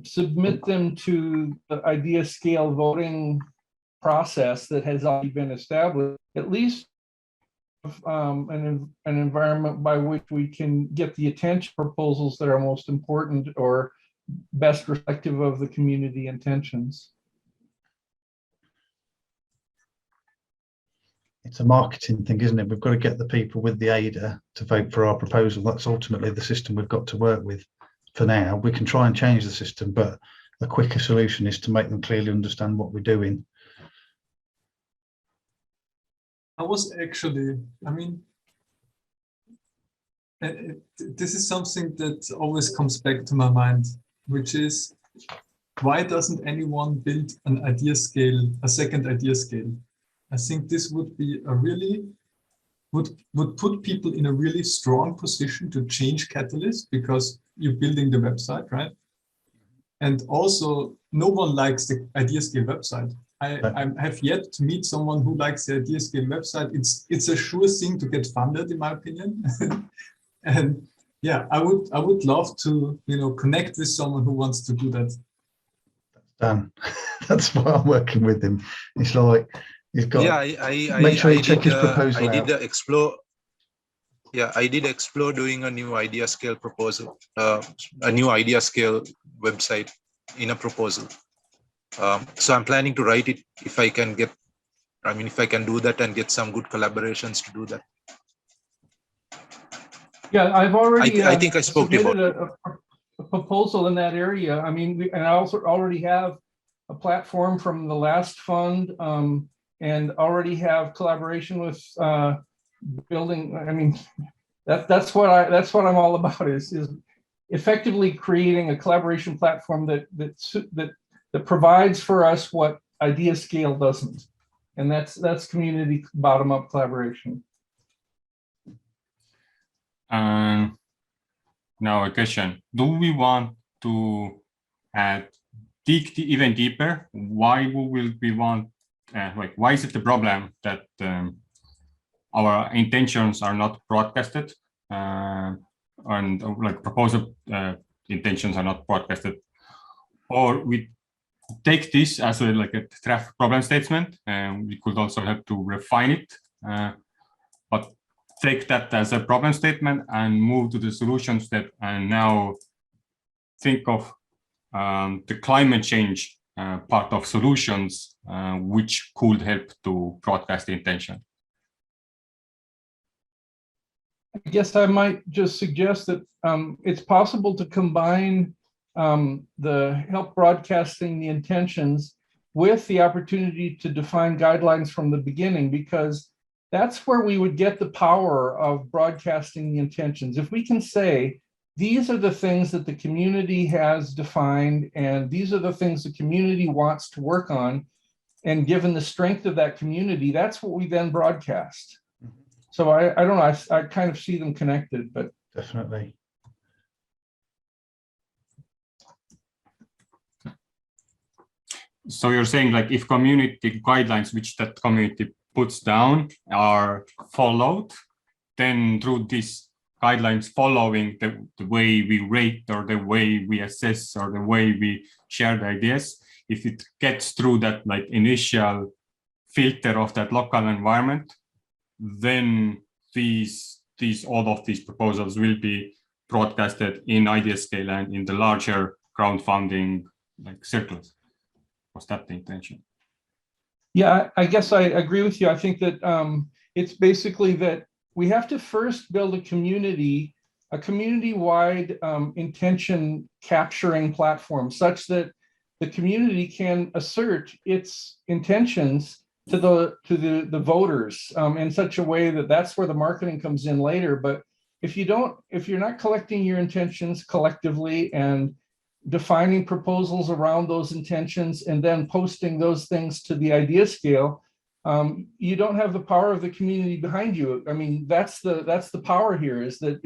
[SPEAKER 7] Submit them to the Ideascale voting process that has already been established, at least an environment by which we can get the attention proposals that are most important or best reflective of the community intentions.
[SPEAKER 2] It's a marketing thing, isn't it? We've got to get the people with the ADA to vote for our proposal. That's ultimately the system we've got to work with. For now, we can try and change the system, but a quicker solution is to make them clearly understand what we're doing.
[SPEAKER 8] I was actually, I mean, this is something that always comes back to my mind, which is, why doesn't anyone build an Ideascale, a second Ideascale? I think this would be a really, would put people in a really strong position to change Catalyst, because you're building the website, right? And also, no one likes the Ideascale website. I have yet to meet someone who likes the Ideascale website. It's a sure thing to get funded, in my opinion. And yeah, I would love to, connect with someone who wants to do that.
[SPEAKER 2] Dan, that's why I'm working with him. It's like he's got.
[SPEAKER 9] Yeah,
[SPEAKER 2] make sure you check his proposal out.
[SPEAKER 9] I did explore doing a new Ideascale proposal, a new Ideascale website in a proposal. So I'm planning to write it if I can get, if I can do that and get some good collaborations to do that.
[SPEAKER 7] Yeah, I've already.
[SPEAKER 9] I think I spoke about
[SPEAKER 7] a proposal in that area. I mean, and I also already have a platform from the last fund, and already have collaboration with building. I mean, that's what I'm all about, is effectively creating a collaboration platform that provides for us what Ideascale doesn't, and that's community bottom-up collaboration.
[SPEAKER 1] Now a question: do we want to dig even deeper? Why will we want? Why is it the problem that our intentions are not broadcasted, and proposal intentions are not broadcasted, or we take this as a draft problem statement, and we could also have to refine it, but take that as a problem statement and move to the solution step, and now think of the climate change part of solutions, which could help to broadcast the intention.
[SPEAKER 7] I guess I might just suggest that it's possible to combine the help broadcasting the intentions with the opportunity to define guidelines from the beginning, because that's where we would get the power of broadcasting the intentions. If we can say, these are the things that the community has defined, and these are the things the community wants to work on, and given the strength of that community, that's what we then broadcast. So I don't know, I kind of see them connected, but.
[SPEAKER 2] Definitely.
[SPEAKER 1] So you're saying, like, if community guidelines, which that community puts down, are followed, then through these guidelines following the way we rate or the way we assess or the way we share the ideas, if it gets through that like initial filter of that local environment, then all of these proposals will be broadcasted in Ideascale and in the larger crowdfunding like circles. Was that the intention?
[SPEAKER 7] Yeah, I guess I agree with you. I think that it's basically that we have to first build a community-wide intention capturing platform such that the community can assert its intentions to the voters in such a way that that's where the marketing comes in later. But if you're not collecting your intentions collectively and defining proposals around those intentions and then posting those things to the Ideascale, you don't have the power of the community behind you. I mean, that's the power here, is that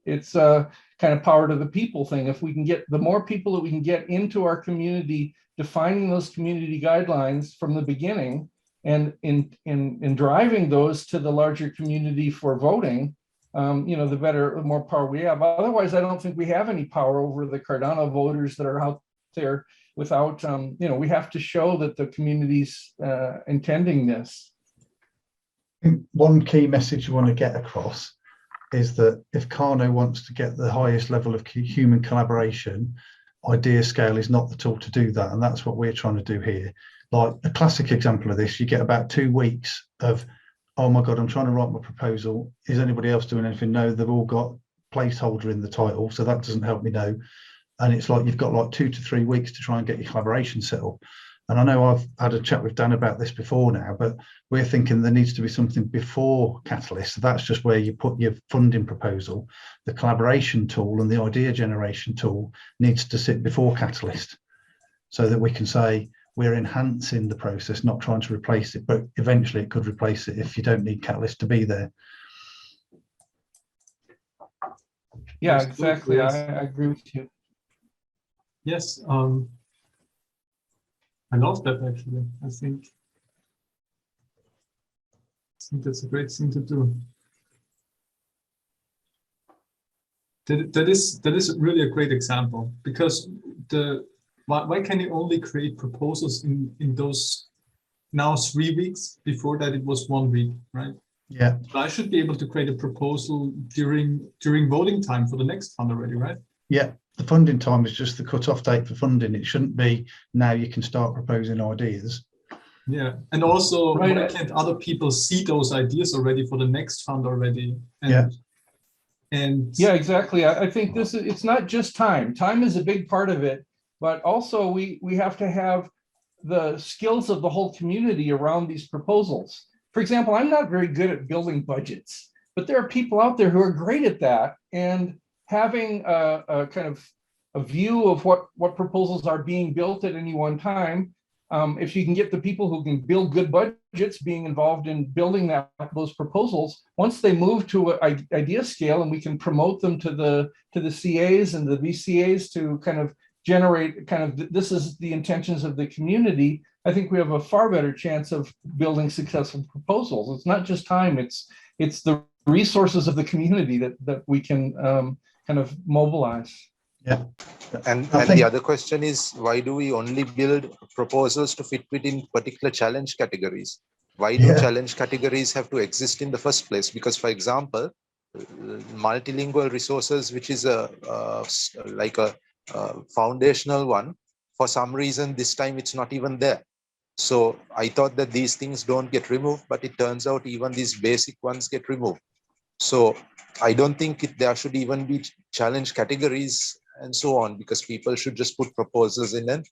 [SPEAKER 7] it's a kind of power to the people thing. If we can get the more people that we can get into our community, defining those community guidelines from the beginning and in driving those to the larger community for voting, the more power we have. Otherwise, I don't think we have any power over the Cardano voters that are out there without, we have to show that the community's intending this.
[SPEAKER 2] One key message you want to get across is that if Kano wants to get the highest level of human collaboration, Ideascale is not the tool to do that. And that's what we're trying to do here. Like a classic example of this, you get about 2 weeks of, oh my God, I'm trying to write my proposal. Is anybody else doing anything? No, they've all got placeholder in the title, so that doesn't help me know. And it's like you've got like 2 to 3 weeks to try and get your collaboration set up. And I know I've had a chat with Dan about this before now, but we're thinking there needs to be something before Catalyst. So that's just where you put your funding proposal. The collaboration tool and the idea generation tool needs to sit before Catalyst, so that we can say we're enhancing the process, not trying to replace it, but eventually it could replace it if you don't need Catalyst to be there.
[SPEAKER 7] Yeah, exactly. I agree with you.
[SPEAKER 8] Yes, I love that actually. I think that's a great thing to do. That is really a great example, because why can you only create proposals in those now 3 weeks? Before that it was 1 week, right?
[SPEAKER 2] Yeah.
[SPEAKER 8] But I should be able to create a proposal during voting time for the next fund already, right?
[SPEAKER 2] Yeah. The funding time is just the cut-off date for funding. It shouldn't be now you can start proposing ideas.
[SPEAKER 8] Yeah, and also
[SPEAKER 7] Right.
[SPEAKER 8] why can't other people see those ideas already for the next fund already? And,
[SPEAKER 2] yeah.
[SPEAKER 8] And
[SPEAKER 7] yeah, exactly. I think it's not just time. Time is a big part of it, but also we have to have the skills of the whole community around these proposals. For example, I'm not very good at building budgets, but there are people out there who are great at that, and having a kind of a view of what proposals are being built at any one time. If you can get the people who can build good budgets being involved in building those proposals, once they move to an Ideascale and we can promote them to the CAs and the VCAs to kind of generate this is the intentions of the community, I think we have a far better chance of building successful proposals. It's not just time, it's the resources of the community that we can kind of mobilize.
[SPEAKER 9] Yeah. And the other question is, why do we only build proposals to fit within particular challenge categories? Why do challenge categories have to exist in the first place? Because, for example, multilingual resources, which is like a foundational one, for some reason this time it's not even there. So I thought that these things don't get removed, but it turns out even these basic ones get removed. So I don't think there should even be challenge categories and so on, because people should just put proposals in and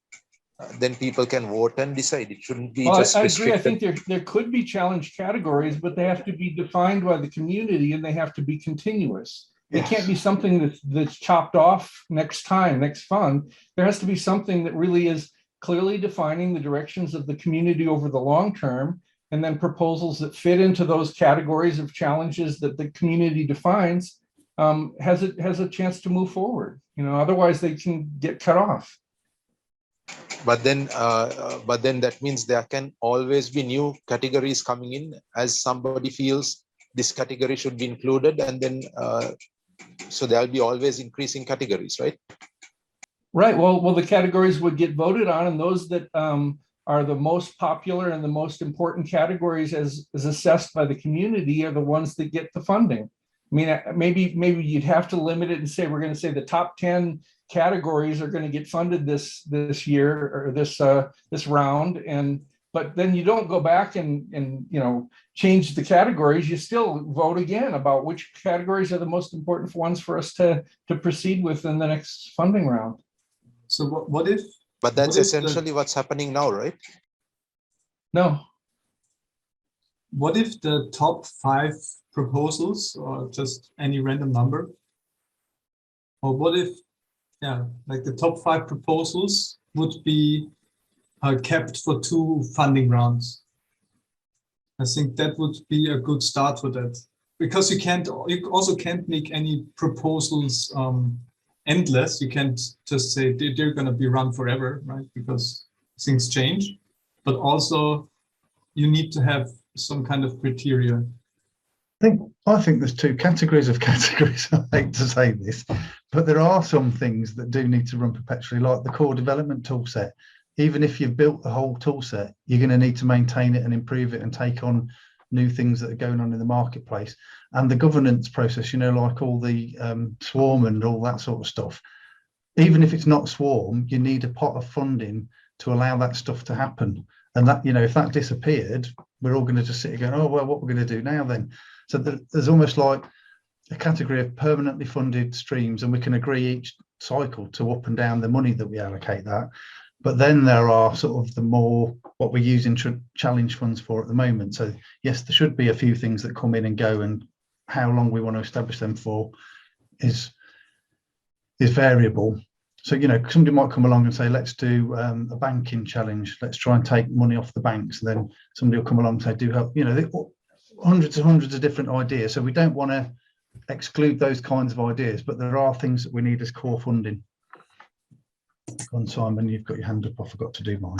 [SPEAKER 9] then people can vote and decide. It shouldn't be
[SPEAKER 7] Well,
[SPEAKER 9] just
[SPEAKER 7] I agree. I
[SPEAKER 9] restricted.
[SPEAKER 7] think there could be challenge categories, but they have to be defined by the community and they have to be continuous. It
[SPEAKER 2] Yes.
[SPEAKER 7] can't be something that's chopped off next time, next fund. There has to be something that really is clearly defining the directions of the community over the long term, and then proposals that fit into those categories of challenges that the community defines has a chance to move forward. You know, otherwise they can get cut off.
[SPEAKER 9] But then that means there can always be new categories coming in as somebody feels this category should be included, and then so there'll be always increasing categories, right?
[SPEAKER 7] Right. Well, the categories would get voted on, and those that are the most popular and the most important categories as assessed by the community are the ones that get the funding. I mean, maybe you'd have to limit it and say, we're going to say the top 10 categories are going to get funded this year or this round. But then you don't go back and you know, change the categories. You still vote again about which categories are the most important ones for us to proceed with in the next funding round.
[SPEAKER 8] So what if?
[SPEAKER 9] But that's
[SPEAKER 8] what if
[SPEAKER 9] essentially what's happening now, right?
[SPEAKER 7] No.
[SPEAKER 8] What if the top 5 proposals, or just any random number? Or what if, yeah, like the top 5 proposals would be kept for 2 funding rounds? I think that would be a good start for that, because you also can't make any proposals endless. You can't just say they're going to be run forever, right? Because things change. But also you need to have some kind of criteria.
[SPEAKER 2] I think there's 2 categories of categories. I hate to say this, but there are some things that do need to run perpetually, like the core development toolset. Even if you've built the whole toolset, you're going to need to maintain it and improve it and take on new things that are going on in the marketplace. And the governance process, you know, like all the swarm and all that sort of stuff. Even if it's not swarm, you need a pot of funding to allow that stuff to happen. And that, you know, if that disappeared, we're all going to just sit here going, oh, well, what we're going to do now then? So there's almost like a category of permanently funded streams, and we can agree each cycle to up and down the money that we allocate that. But then there are sort of the more what we're using challenge funds for at the moment. So yes, there should be a few things that come in and go, and how long we want to establish them for is variable. So, you know, somebody might come along and say, let's do a banking challenge. Let's try and take money off the banks. And then somebody will come along and say, do help, you know, hundreds and hundreds of different ideas. So we don't want to exclude those kinds of ideas, but there are things that we need as core funding. Go on, Simon, you've got your hand up. I forgot to do mine.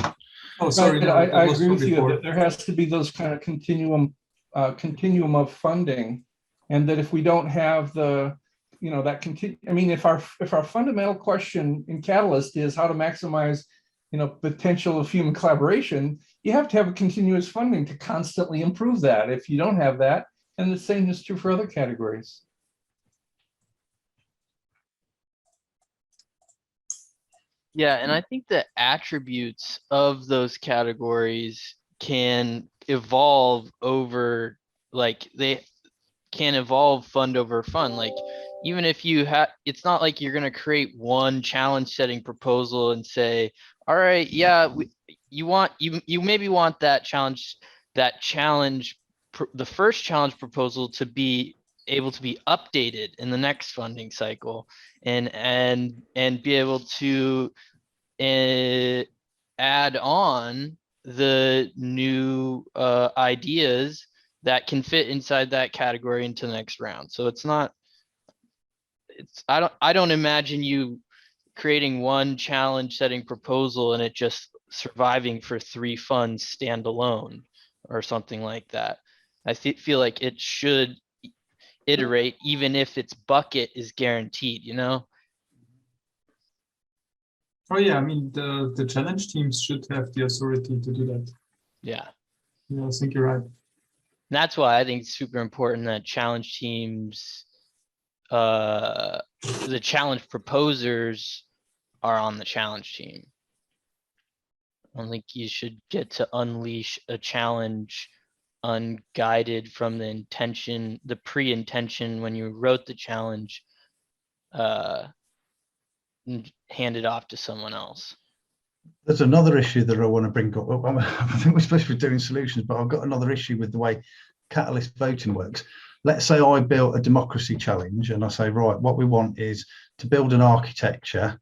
[SPEAKER 8] Oh, sorry.
[SPEAKER 7] Right,
[SPEAKER 8] No,
[SPEAKER 7] I
[SPEAKER 8] was
[SPEAKER 7] agree with you
[SPEAKER 8] before.
[SPEAKER 7] that there has to be those kind of continuum of funding, and that if we don't have the, you know, that continue, I mean, if our fundamental question in Catalyst is how to maximize, you know, potential of human collaboration, you have to have a continuous funding to constantly improve that. If you don't have that, and the same is true for other categories.
[SPEAKER 6] Yeah, and I think the attributes of those categories can evolve over, like they can evolve fund over fund. Like even if you have, it's not like you're going to create one challenge setting proposal and say, all right, yeah, you maybe want that challenge, the first challenge proposal to be able to be updated in the next funding cycle, and be able to add on the new ideas that can fit inside that category into the next round. So it's not, I don't imagine you creating one challenge setting proposal and it just surviving for 3 funds standalone or something like that. I feel like it should iterate even if its bucket is guaranteed, you know?
[SPEAKER 8] Oh yeah, I mean, the challenge teams should have the authority to do that.
[SPEAKER 6] Yeah.
[SPEAKER 8] Yeah, I think you're right.
[SPEAKER 6] That's why I think it's super important that challenge teams, the challenge proposers are on the challenge team. I don't think you should get to unleash a challenge unguided from the intention, the pre-intention when you wrote the challenge, hand it off to someone else.
[SPEAKER 2] There's another issue that I want to bring up. I think we're supposed to be doing solutions, but I've got another issue with the way Catalyst voting works. Let's say I built a democracy challenge and I say, right, what we want is to build an architecture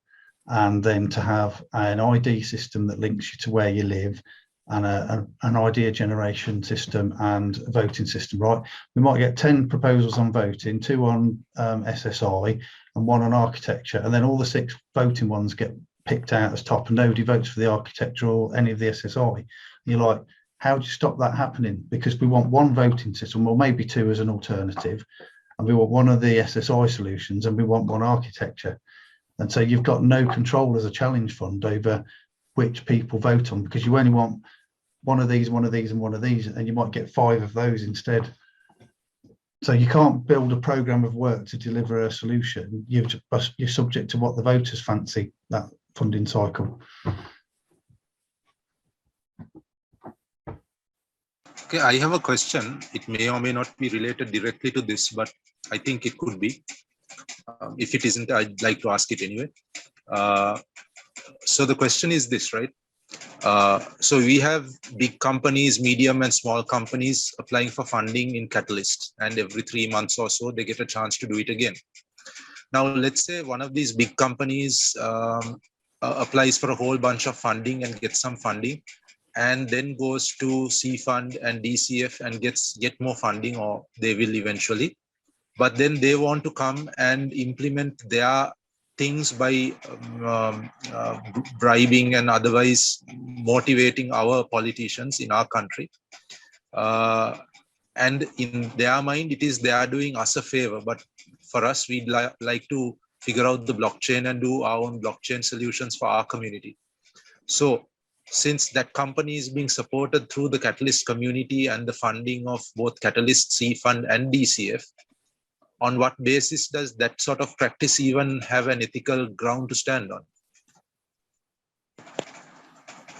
[SPEAKER 2] and then to have an ID system that links you to where you live, and an idea generation system and a voting system, right? We might get 10 proposals on voting, 2 on SSI and 1 on architecture, and then all the 6 voting ones get picked out as top and nobody votes for the architecture or any of the SSI. And you're like, how do you stop that happening? Because we want 1 voting system, or maybe 2 as an alternative, and we want 1 of the SSI solutions and we want 1 architecture. And so you've got no control as a challenge fund over which people vote on, because you only want 1 of these, 1 of these and 1 of these, and you might get 5 of those instead. So you can't build a program of work to deliver a solution. You're subject to what the voters fancy, that funding cycle.
[SPEAKER 9] Okay, I have a question. It may or may not be related directly to this, but I think it could be. If it isn't, I'd like to ask it anyway. So the question is this, right? So we have big companies, medium and small companies applying for funding in Catalyst, and every 3 months or so, they get a chance to do it again. Now, let's say one of these big companies applies for a whole bunch of funding and gets some funding, and then goes to C Fund and DCF and get more funding, or they will eventually. But then they want to come and implement their things by bribing and otherwise motivating our politicians in our country. And in their mind, it is they are doing us a favor. But for us, we'd like to figure out the blockchain and do our own blockchain solutions for our community. So since that company is being supported through the Catalyst community and the funding of both Catalyst, C Fund and DCF, on what basis does that sort of practice even have an ethical ground to stand on?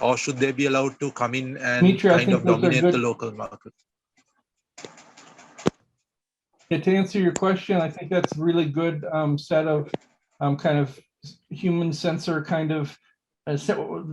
[SPEAKER 9] Or should they be allowed to come in and
[SPEAKER 7] Dimitri,
[SPEAKER 9] kind of dominate the local market?
[SPEAKER 7] Yeah, to answer your question, I think that's a really good set of kind of human sensor kind of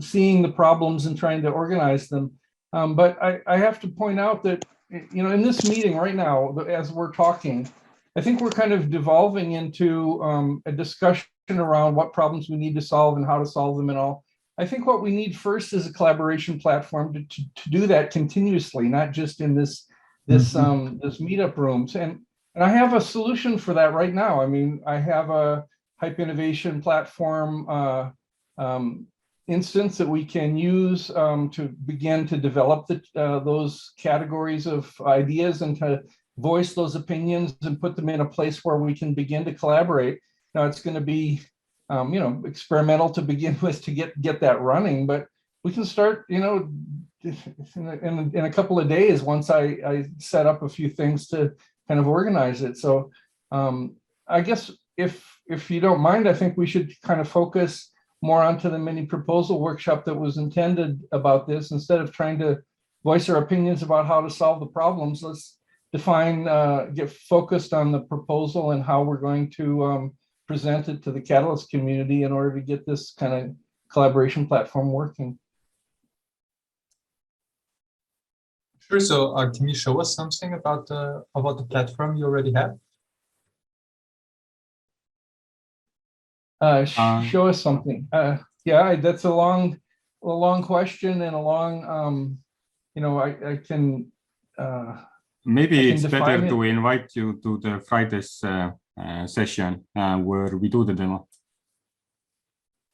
[SPEAKER 7] seeing the problems and trying to organize them. But I have to point out that, you know, in this meeting right now, as we're talking, I think we're kind of devolving into a discussion around what problems we need to solve and how to solve them and all. I think what we need first is a collaboration platform to do that continuously, not just in this meetup rooms. And I have a solution for that right now. I mean, I have a Hype Innovation platform instance that we can use to begin to develop those categories of ideas and to voice those opinions and put them in a place where we can begin to collaborate. Now it's going to be, you know, experimental to begin with to get that running, but we can start, you know, in a couple of days once I set up a few things to kind of organize it. So I guess if you don't mind, I think we should kind of focus more onto the mini proposal workshop that was intended about this. Instead of trying to voice our opinions about how to solve the problems, let's define, get focused on the proposal and how we're going to present it to the Catalyst community in order to get this kind of collaboration platform working.
[SPEAKER 8] Sure. So can you show us something about the platform you already have?
[SPEAKER 7] Show us something. Yeah, that's a long question and a long, you know, I can.
[SPEAKER 1] Maybe it's better to invite you to the Friday's session where we do the demo.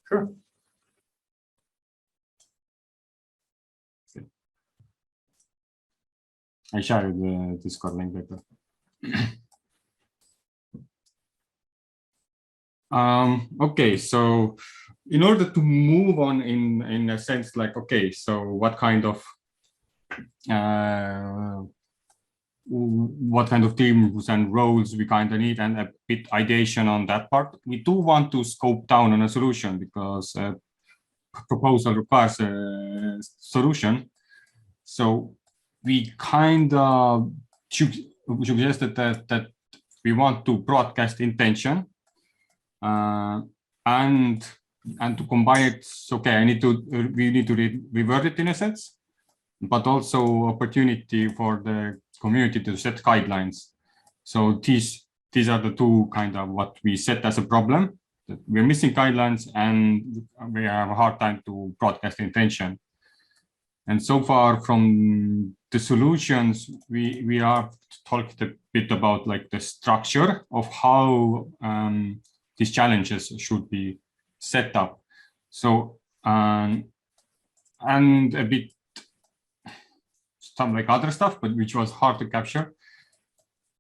[SPEAKER 8] Sure.
[SPEAKER 1] I shared the Discord link later. Okay, so in order to move on in a sense, like, okay, so what kind of teams and roles we kind of need, and a bit ideation on that part. We do want to scope down on a solution because proposal requires a solution. So we kind of suggested that we want to broadcast intention and to combine it. Okay, we need to revert it in a sense, but also opportunity for the community to set guidelines. So these are the two kind of what we set as a problem. That we're missing guidelines and we have a hard time to broadcast intention. And so far from the solutions, we have talked a bit about like the structure of how these challenges should be set up. So and a bit some like other stuff, but which was hard to capture.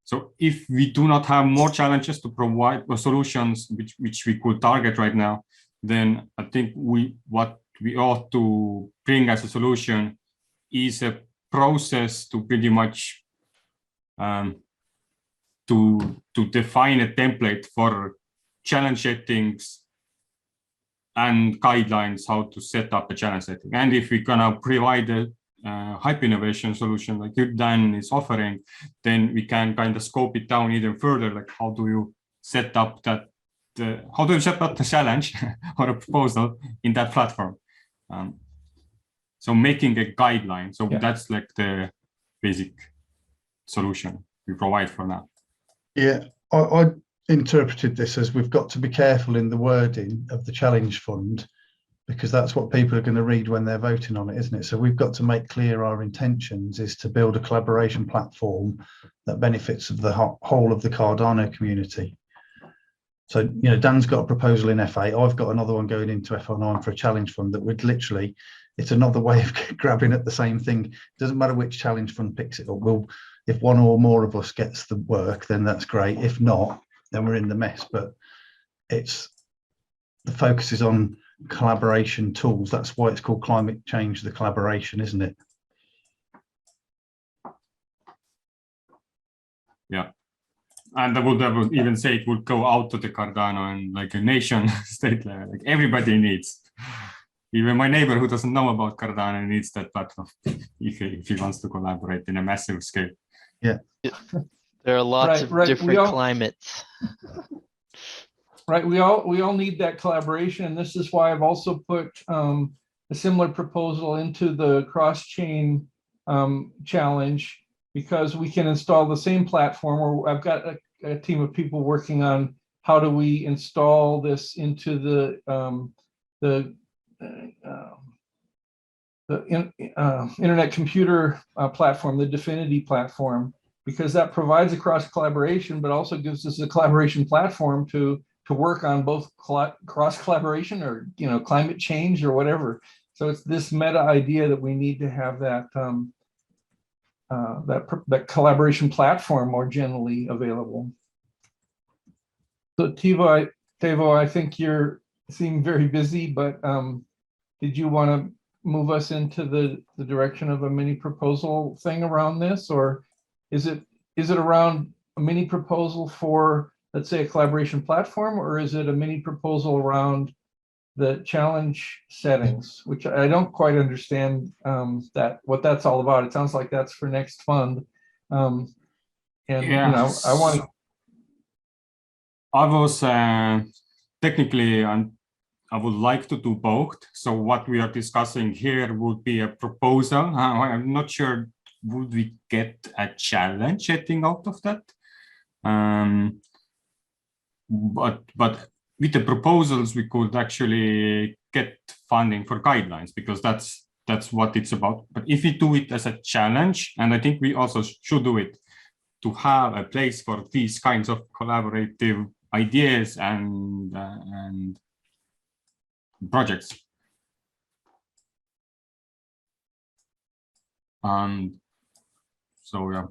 [SPEAKER 1] So if we do not have more challenges to provide solutions which we could target right now, then I think what we ought to bring as a solution is a process to pretty much to define a template for challenge settings and guidelines how to set up a challenge setting. And if we're gonna provide a hype innovation solution like Dan is offering, then we can kind of scope it down even further. Like how do you set up that? How do you set up the challenge or a proposal in that platform? So making a guideline. So that's like the basic solution we provide for now.
[SPEAKER 2] Yeah, I interpreted this as we've got to be careful in the wording of the challenge fund, because that's what people are going to read when they're voting on it, isn't it? So we've got to make clear our intentions is to build a collaboration platform that benefits of the whole of the Cardano community. So, you know, Dan's got a proposal in F8. I've got another one going into FR9 for a challenge fund that would literally, it's another way of grabbing at the same thing. It doesn't matter which challenge fund picks it up. If one or more of us gets the work, then that's great. If not, then we're in the mess. But the focus is on collaboration tools. That's why it's called climate change, the collaboration, isn't it?
[SPEAKER 1] Yeah. And I would even say it would go out to the Cardano and like a nation state level, like everybody needs. Even my neighbor who doesn't know about Cardano needs that platform if he wants to collaborate in a massive scale.
[SPEAKER 2] Yeah.
[SPEAKER 6] There are lots of different climates.
[SPEAKER 7] Right, we all need that collaboration, and this is why I've also put a similar proposal into the cross-chain challenge, because we can install the same platform. Or I've got a team of people working on how do we install this into the internet computer platform, the Dfinity platform, because that provides a cross collaboration, but also gives us a collaboration platform to work on both cross collaboration or climate change or whatever. So it's this meta idea that we need to have that that collaboration platform more generally available. So Tevo, I think you're seem very busy, but did you want to move us into the direction of a mini proposal thing around this, or is it around a mini proposal for, let's say, a collaboration platform, or is it a mini proposal around the challenge settings, which I don't quite understand what that's all about. It sounds like that's for next fund. And I want to.
[SPEAKER 1] I was technically, I would like to do both. So what we are discussing here would be a proposal. I'm not sure would we get a challenge setting out of that. But with the proposals, we could actually get funding for guidelines, because that's what it's about. But if we do it as a challenge, and I think we also should do it to have a place for these kinds of collaborative ideas and projects. So yeah.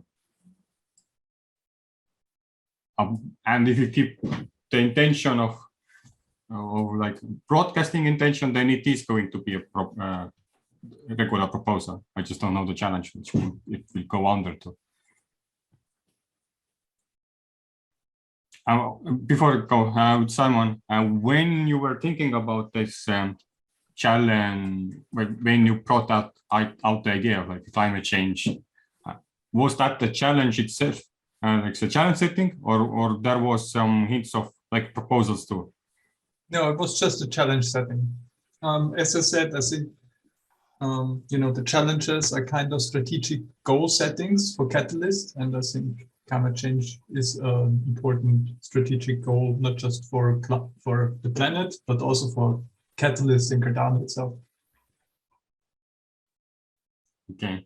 [SPEAKER 1] And if you keep the intention of like broadcasting intention, then it is going to be a regular proposal. I just don't know the challenge which it will go under to. Before I go, Simon, when you were thinking about this challenge, when you brought out the idea of like climate change was that the challenge itself, like the challenge setting, or there was some hints of like proposals too?
[SPEAKER 8] No, it was just a challenge setting. As I said, I think the challenges are kind of strategic goal settings for Catalyst, and I think climate change is an important strategic goal, not just for the planet, but also for Catalyst and Cardano itself.
[SPEAKER 1] Okay.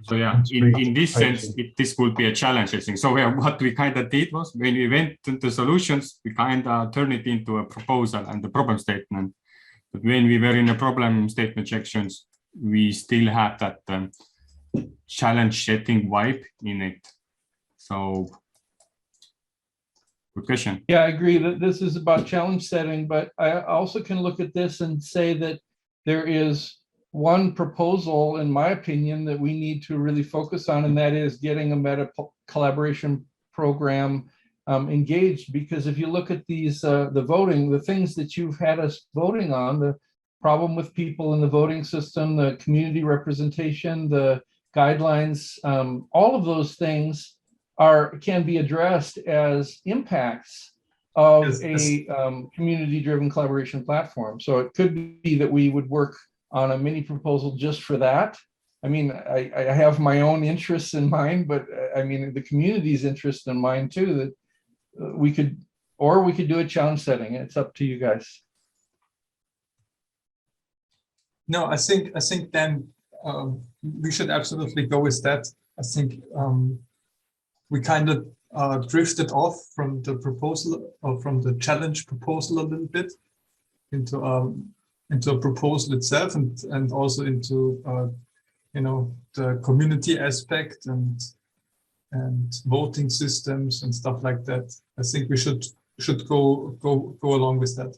[SPEAKER 1] So yeah, in this sense, this would be a challenge, I think. So what we kind of did was, when we went into solutions, we kind of turned it into a proposal and the problem statement. But when we were in the problem statement sections, we still had that challenge setting vibe in it. So good question.
[SPEAKER 7] Yeah, I agree that this is about challenge setting, but I also can look at this and say that there is one proposal, in my opinion, that we need to really focus on, and that is getting a meta collaboration program engaged. Because if you look at these, the voting, the things that you've had us voting on, the problem with people in the voting system, the community representation, the guidelines, all of those things can be addressed as impacts of a community-driven collaboration platform. So it could be that we would work on a mini proposal just for that. I mean, I have my own interests in mind, but I mean, the community's interest in mind too, that we could do a challenge setting. It's up to you guys.
[SPEAKER 8] No, I think then we should absolutely go with that. I think we kind of drifted off from the proposal, or from the challenge proposal a little bit into a proposal itself, and also into the community aspect and voting systems and stuff like that. I think we should go along with that.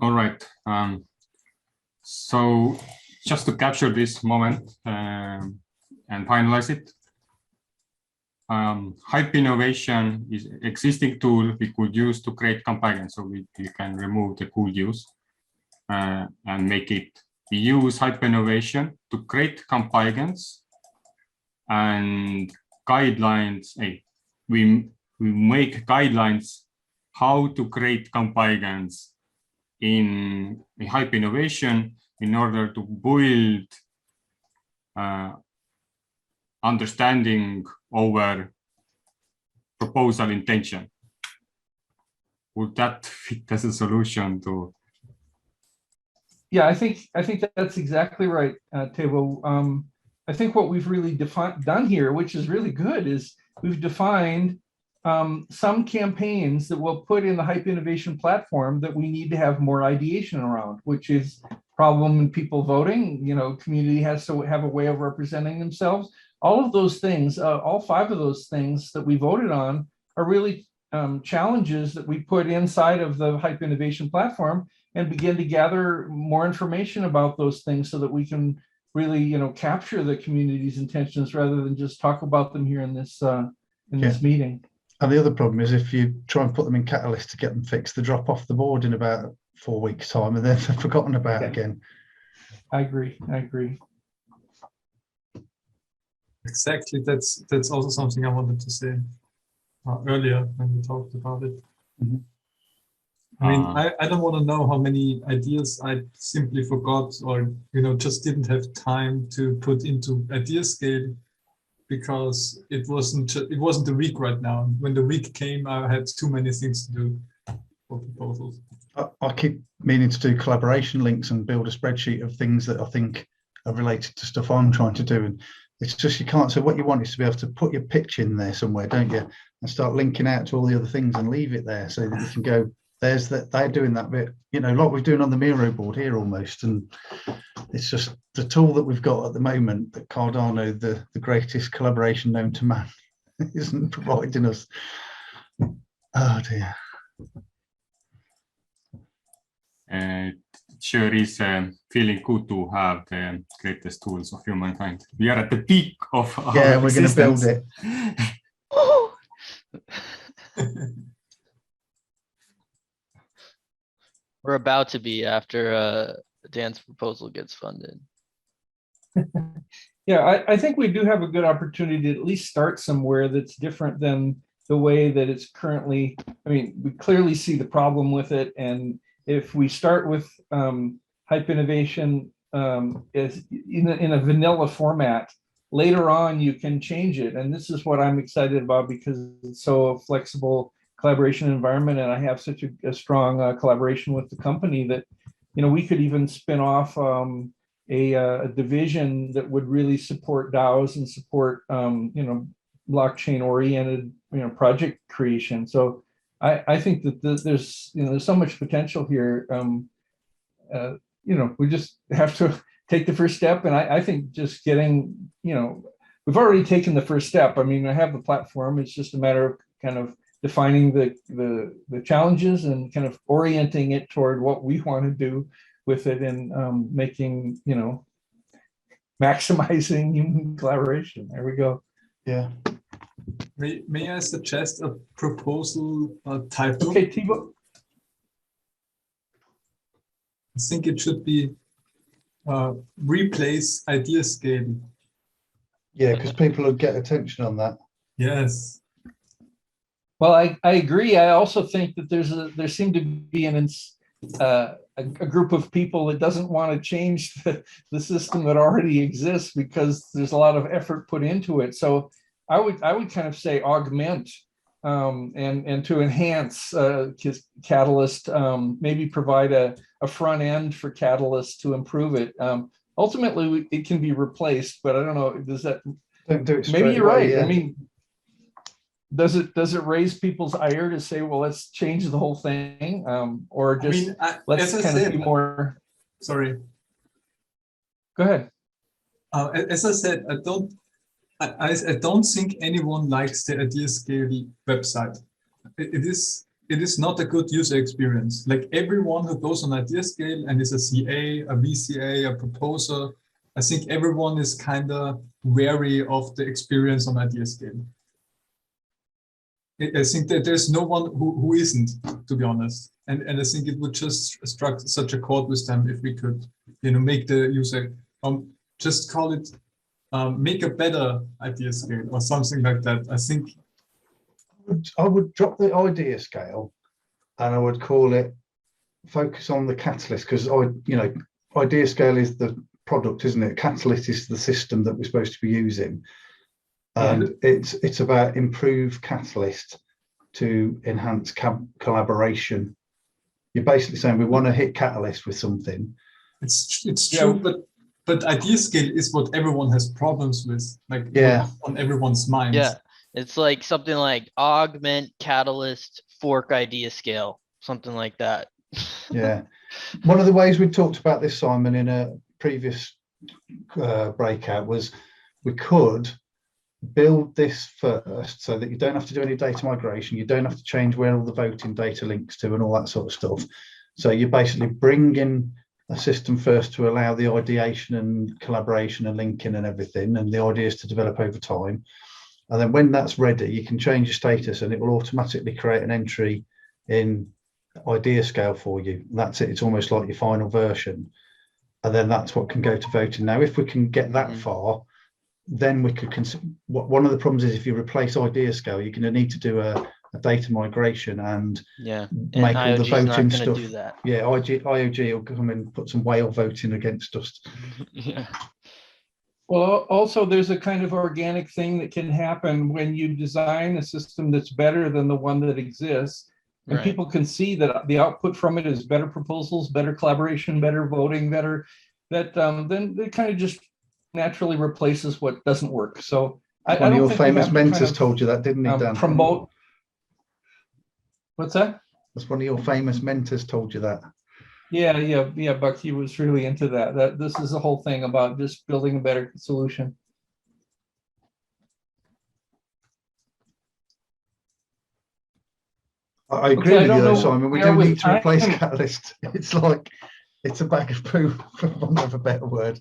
[SPEAKER 1] All right. So just to capture this moment and finalize it, Hype Innovation is an existing tool we could use to create companions. So we can remove the cool use and make it. We use Hype Innovation to create companions and guidelines. We make guidelines how to create companions in Hype Innovation in order to build understanding over proposal intention. Would that fit as a solution to?
[SPEAKER 7] Yeah, I think that's exactly right, Tevo. I think what we've really done here, which is really good, is we've defined some campaigns that we'll put in the Hype Innovation platform that we need to have more ideation around, which is problem in people voting. Community has to have a way of representing themselves. All of those things, all 5 of those things that we voted on are really challenges that we put inside of the Hype Innovation platform, and begin to gather more information about those things so that we can really, capture the community's intentions rather than just talk about them here in this this meeting.
[SPEAKER 2] And the other problem is, if you try and put them in Catalyst to get them fixed, they drop off the board in about 4 weeks' time, and then they're forgotten about again.
[SPEAKER 7] I agree.
[SPEAKER 8] Exactly. That's also something I wanted to say earlier when we talked about it.
[SPEAKER 2] Mm-hmm.
[SPEAKER 8] I mean, I don't want to know how many ideas I simply forgot, or just didn't have time to put into Ideascale, because it wasn't the week right now. When the week came, I had too many things to do for proposals.
[SPEAKER 2] I keep meaning to do collaboration links and build a spreadsheet of things that I think are related to stuff I'm trying to do, and it's just you can't. So what you want is to be able to put your pitch in there somewhere, don't you, and start linking out to all the other things and leave it there so that you can go, there's that, they're doing that bit, like we're doing on the Miro board here almost. And it's just the tool that we've got at the moment that Cardano, the greatest collaboration known to man, isn't providing us. Oh dear.
[SPEAKER 1] Sure is feeling good to have the greatest tools of humankind. We are at the peak of our
[SPEAKER 2] we're going to build it.
[SPEAKER 6] We're about to be after Dan's proposal gets funded.
[SPEAKER 7] Yeah, I think we do have a good opportunity to at least start somewhere that's different than the way that it's currently. I mean, we clearly see the problem with it. And if we start with hype innovation is in a vanilla format, later on you can change it. And this is what I'm excited about because it's so a flexible collaboration environment. And I have such a strong collaboration with the company that, you know, we could even spin off a division that would really support DAOs and support, you know, blockchain oriented, you know, project creation. So I think that there's, you know, there's so much potential here. You know, we just have to take the first step. And I think just getting, you know, we've already taken the first step. I mean, I have the platform. It's just a matter of kind of defining the challenges and kind of orienting it toward what we want to do with it and making, you know, maximizing human collaboration. There we go.
[SPEAKER 2] Yeah.
[SPEAKER 8] May I suggest a proposal title?
[SPEAKER 7] Okay, Tevo.
[SPEAKER 8] I think it should be replace Ideascale.
[SPEAKER 2] Yeah, because people will get attention on that.
[SPEAKER 8] Yes.
[SPEAKER 7] Well, I agree. I also think that there seemed to be a group of people that doesn't want to change the system that already exists because there's a lot of effort put into it. So I would kind of say augment and to enhance Catalyst, maybe provide a front end for Catalyst to improve it. Ultimately, it can be replaced, but I don't know. Does that?
[SPEAKER 2] Don't do it
[SPEAKER 7] Maybe you're
[SPEAKER 2] away,
[SPEAKER 7] right.
[SPEAKER 2] yeah.
[SPEAKER 7] I mean, does it raise people's ire to say, well, let's change the whole thing, or just let's kind of be more?
[SPEAKER 8] Sorry.
[SPEAKER 7] Go ahead.
[SPEAKER 8] As I said, I don't think anyone likes the Ideascale website. It is not a good user experience. Like everyone who goes on Ideascale and is a CA, a VCA, a proposer, I think everyone is kind of wary of the experience on Ideascale. I think that there's no one who isn't, to be honest. And I think it would just strike such a chord with them if we could, you know, make the user just call it make a better Ideascale or something like that. I think
[SPEAKER 2] I would drop the Ideascale and I would call it focus on the Catalyst, because Ideascale is the product, isn't it? Catalyst is the system that we're supposed to be using. And it's about improve Catalyst to enhance collaboration. You're basically saying we want to hit Catalyst with something.
[SPEAKER 8] It's true, but Ideascale is what everyone has problems with, like on everyone's minds.
[SPEAKER 6] Yeah, it's like something like Augment, Catalyst, fork Ideascale, something like that.
[SPEAKER 2] Yeah, one of the ways we talked about this, Simon, in a previous breakout was we could build this first so that you don't have to do any data migration, you don't have to change where all the voting data links to and all that sort of stuff. So you basically bring in a system first to allow the ideation and collaboration and linking and everything, and the ideas to develop over time. And then when that's ready, you can change your status and it will automatically create an entry in Ideascale for you. And that's it. It's almost like your final version. And then that's what can go to voting. Now, if we can get that far, then we could consider. One of the problems is if you replace Ideascale, you're going to need to do a data migration and make all the voting stuff.
[SPEAKER 6] Do that.
[SPEAKER 2] Yeah, IOG will come and put some whale voting against us.
[SPEAKER 6] Yeah.
[SPEAKER 7] Well, also there's a kind of organic thing that can happen when you design a system that's better than the one that exists. And people can see that the output from it is better proposals, better collaboration, better voting, better that then it kind of just naturally replaces what doesn't work. So
[SPEAKER 2] one of your famous mentors told you that, didn't he, Dan?
[SPEAKER 7] Promote. What's that?
[SPEAKER 2] That's one of your famous mentors told you that.
[SPEAKER 7] Yeah. Bucky was really into that. That this is the whole thing about just building a better solution.
[SPEAKER 2] I agree with you, though, Simon. We do need to replace Catalyst. It's like it's a bag of poo, for want of a better word.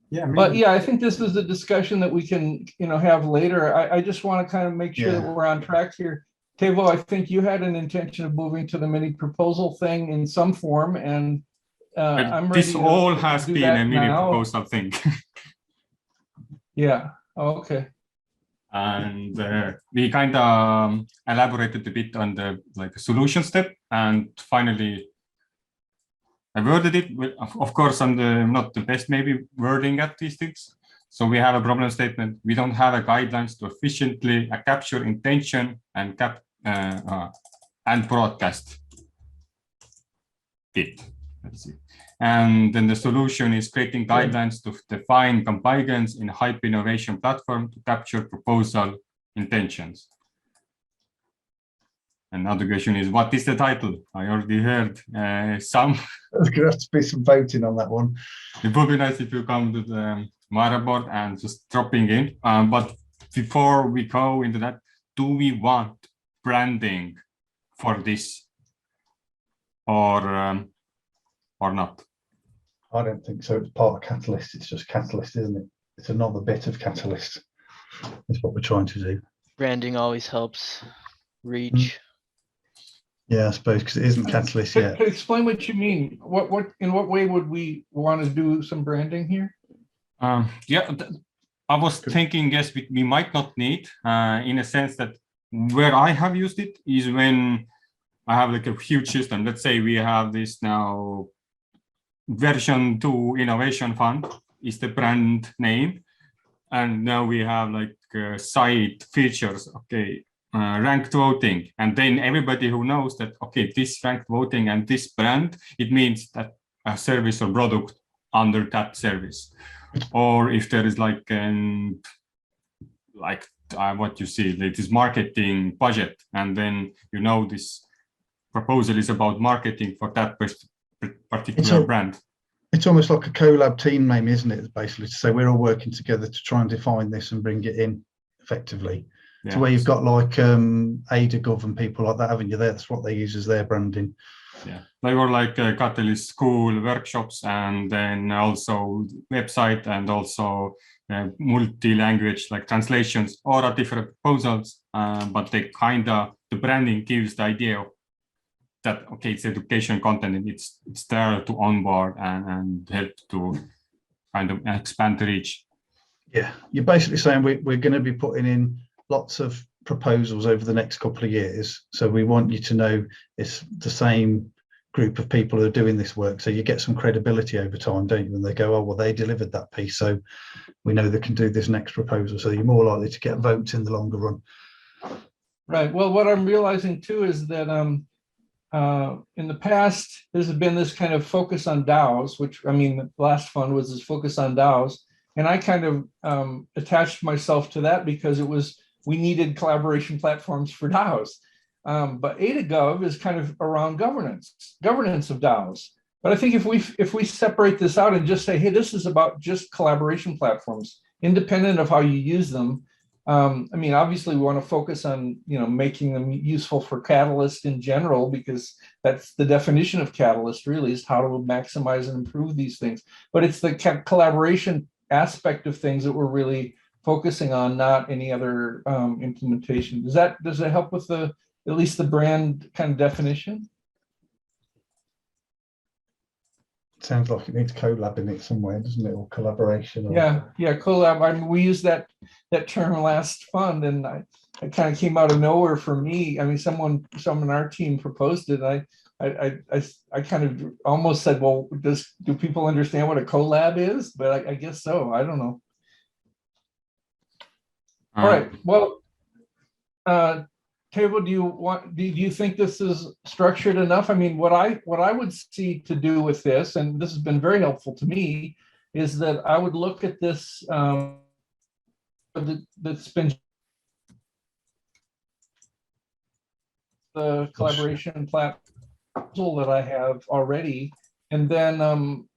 [SPEAKER 8] Yeah,
[SPEAKER 7] but I think this is a discussion that we can, have later. I just want to kind of make sure that we're on track here. Tevo, I think you had an intention of moving to the mini proposal thing in some form, and I'm ready
[SPEAKER 1] This
[SPEAKER 7] to
[SPEAKER 1] all has
[SPEAKER 7] do
[SPEAKER 1] been
[SPEAKER 7] that
[SPEAKER 1] a mini
[SPEAKER 7] now.
[SPEAKER 1] proposal thing.
[SPEAKER 7] Yeah, okay.
[SPEAKER 1] And we kind of elaborated a bit on the solution step, and finally I worded it. Of course, I'm not the best maybe wording at these things. So we have a problem statement. We don't have a guidelines to efficiently capture intention and broadcast it. Let's see. And then the solution is creating guidelines to define compliance in hype innovation platform to capture proposal intentions. Another question is, what is the title? I already heard some.
[SPEAKER 2] There's going to have to be some voting on that one.
[SPEAKER 1] It would be nice if you come to the Mara board and just dropping in. But before we go into that, do we want branding for this or not?
[SPEAKER 2] I don't think so. It's part of Catalyst. It's just Catalyst, isn't it? It's another bit of Catalyst. That's what we're trying to do.
[SPEAKER 6] Branding always helps reach.
[SPEAKER 2] Yeah, I suppose, because it isn't Catalyst yet.
[SPEAKER 7] Explain what you mean. In what way would we want to do some branding here?
[SPEAKER 1] Yeah, I was thinking, yes, we might not need, in a sense that where I have used it is when I have like a huge system. Let's say we have this now version 2 innovation fund is the brand name. And now we have like side features, okay, ranked voting. And then everybody who knows that, okay, this ranked voting and this brand, it means that a service or product under that service. Or if there is like what you see, it is marketing budget, and then you know this proposal is about marketing for that particular brand.
[SPEAKER 2] It's almost like a collab team name, isn't it? Basically, to say we're all working together to try and define this and bring it in effectively. Yeah. To where you've got like AdaGov and people like that, haven't you? That's what they use as their branding.
[SPEAKER 1] Yeah, they were like Catalyst school workshops, and then also website, and also multi-language like translations or different proposals. But they the branding gives the idea of that, okay, it's education content and it's there to onboard and help to kind of expand the reach.
[SPEAKER 2] Yeah, you're basically saying we're going to be putting in lots of proposals over the next couple of years. So we want you to know it's the same group of people who are doing this work. So you get some credibility over time, don't you? And they go, oh, well, they delivered that piece, so we know they can do this next proposal. So you're more likely to get votes in the longer run.
[SPEAKER 7] Right. Well, what I'm realizing too is that in the past, there's been this kind of focus on DAOs, which, I mean, the last fund was this focus on DAOs. And I kind of attached myself to that because we needed collaboration platforms for DAOs. But AdaGov is kind of around governance of DAOs. But I think if we separate this out and just say, hey, this is about just collaboration platforms, independent of how you use them. I mean, obviously, we want to focus on making them useful for Catalyst in general, because that's the definition of Catalyst. Really, is how to maximize and improve these things. But it's the collaboration aspect of things that we're really focusing on, not any other implementation. Does that help with at least the brand kind of definition?
[SPEAKER 2] Sounds like it needs collab in it somewhere, doesn't it, or collaboration? Or...
[SPEAKER 7] Yeah, collab. I mean, we used that term last fund, and it kind of came out of nowhere for me. I mean, someone on our team proposed it. I kind of almost said, well, do people understand what a collab is? But I guess so. I don't know. All right. Well, Tevo, do you think this is structured enough? I mean, what I would see to do with this, and this has been very helpful to me, is that I would look at this that's been the collaboration platform that I have already, and then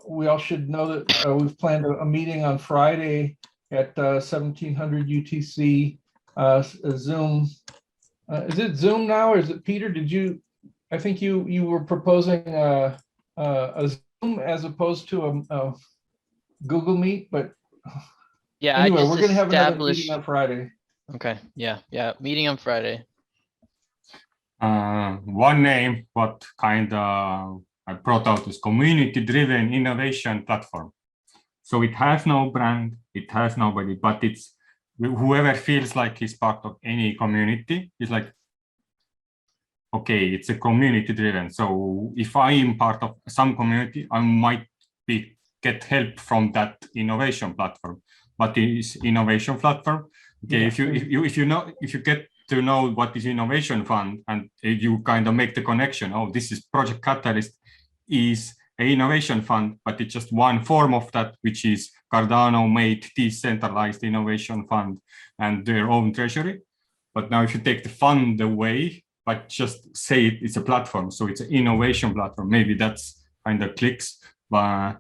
[SPEAKER 7] we all should know that we've planned a meeting on Friday at 1700 UTC Zoom. Is it Zoom now, or is it Peter? I think you were proposing a Zoom as opposed to a Google Meet, but
[SPEAKER 6] yeah,
[SPEAKER 7] anyway, we're going to have another meeting on Friday.
[SPEAKER 6] Okay, yeah, meeting on Friday.
[SPEAKER 1] One name, what kind of I brought out is community-driven innovation platform. So it has no brand, it has nobody, but it's whoever feels like he's part of any community is like, okay, it's a community-driven. So if I am part of some community, I might get help from that innovation platform. But this innovation platform, okay,
[SPEAKER 7] Yeah.
[SPEAKER 1] if you get to know what is innovation fund and you kind of make the connection, oh, this is Project Catalyst is an innovation fund, but it's just one form of that, which is Cardano made decentralized innovation fund and their own treasury. But now if you take the fund away, but just say it's a platform, so it's an innovation platform, maybe that's kind of clicks, but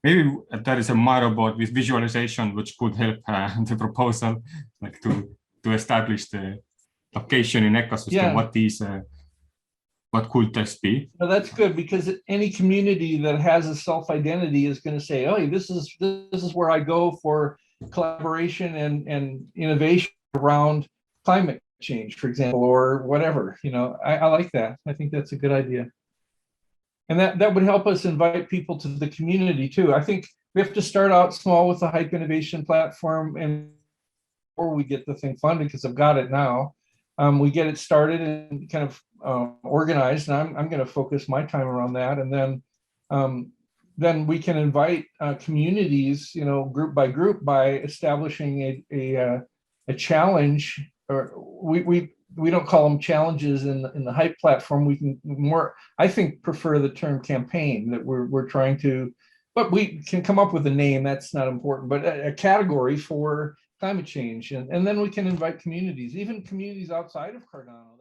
[SPEAKER 1] maybe there is a motherboard with visualization which could help the proposal, like to establish the location in ecosystem.
[SPEAKER 7] Yeah.
[SPEAKER 1] What could this be?
[SPEAKER 7] Well, that's good, because any community that has a self-identity is going to say, oh, this is where I go for collaboration and innovation around climate change, for example, or whatever. I like that. I think that's a good idea. And that would help us invite people to the community too. I think we have to start out small with the Hype Innovation platform, and before we get the thing funded, because I've got it now, we get it started and kind of organized, and I'm going to focus my time around that, and then we can invite communities, group by group, by establishing a challenge. Or we don't call them challenges in the Hype platform. We can more, I think, prefer the term campaign, that we're trying to, but we can come up with a name, that's not important, but a category for climate change, and then we can invite communities, even communities outside of Cardano.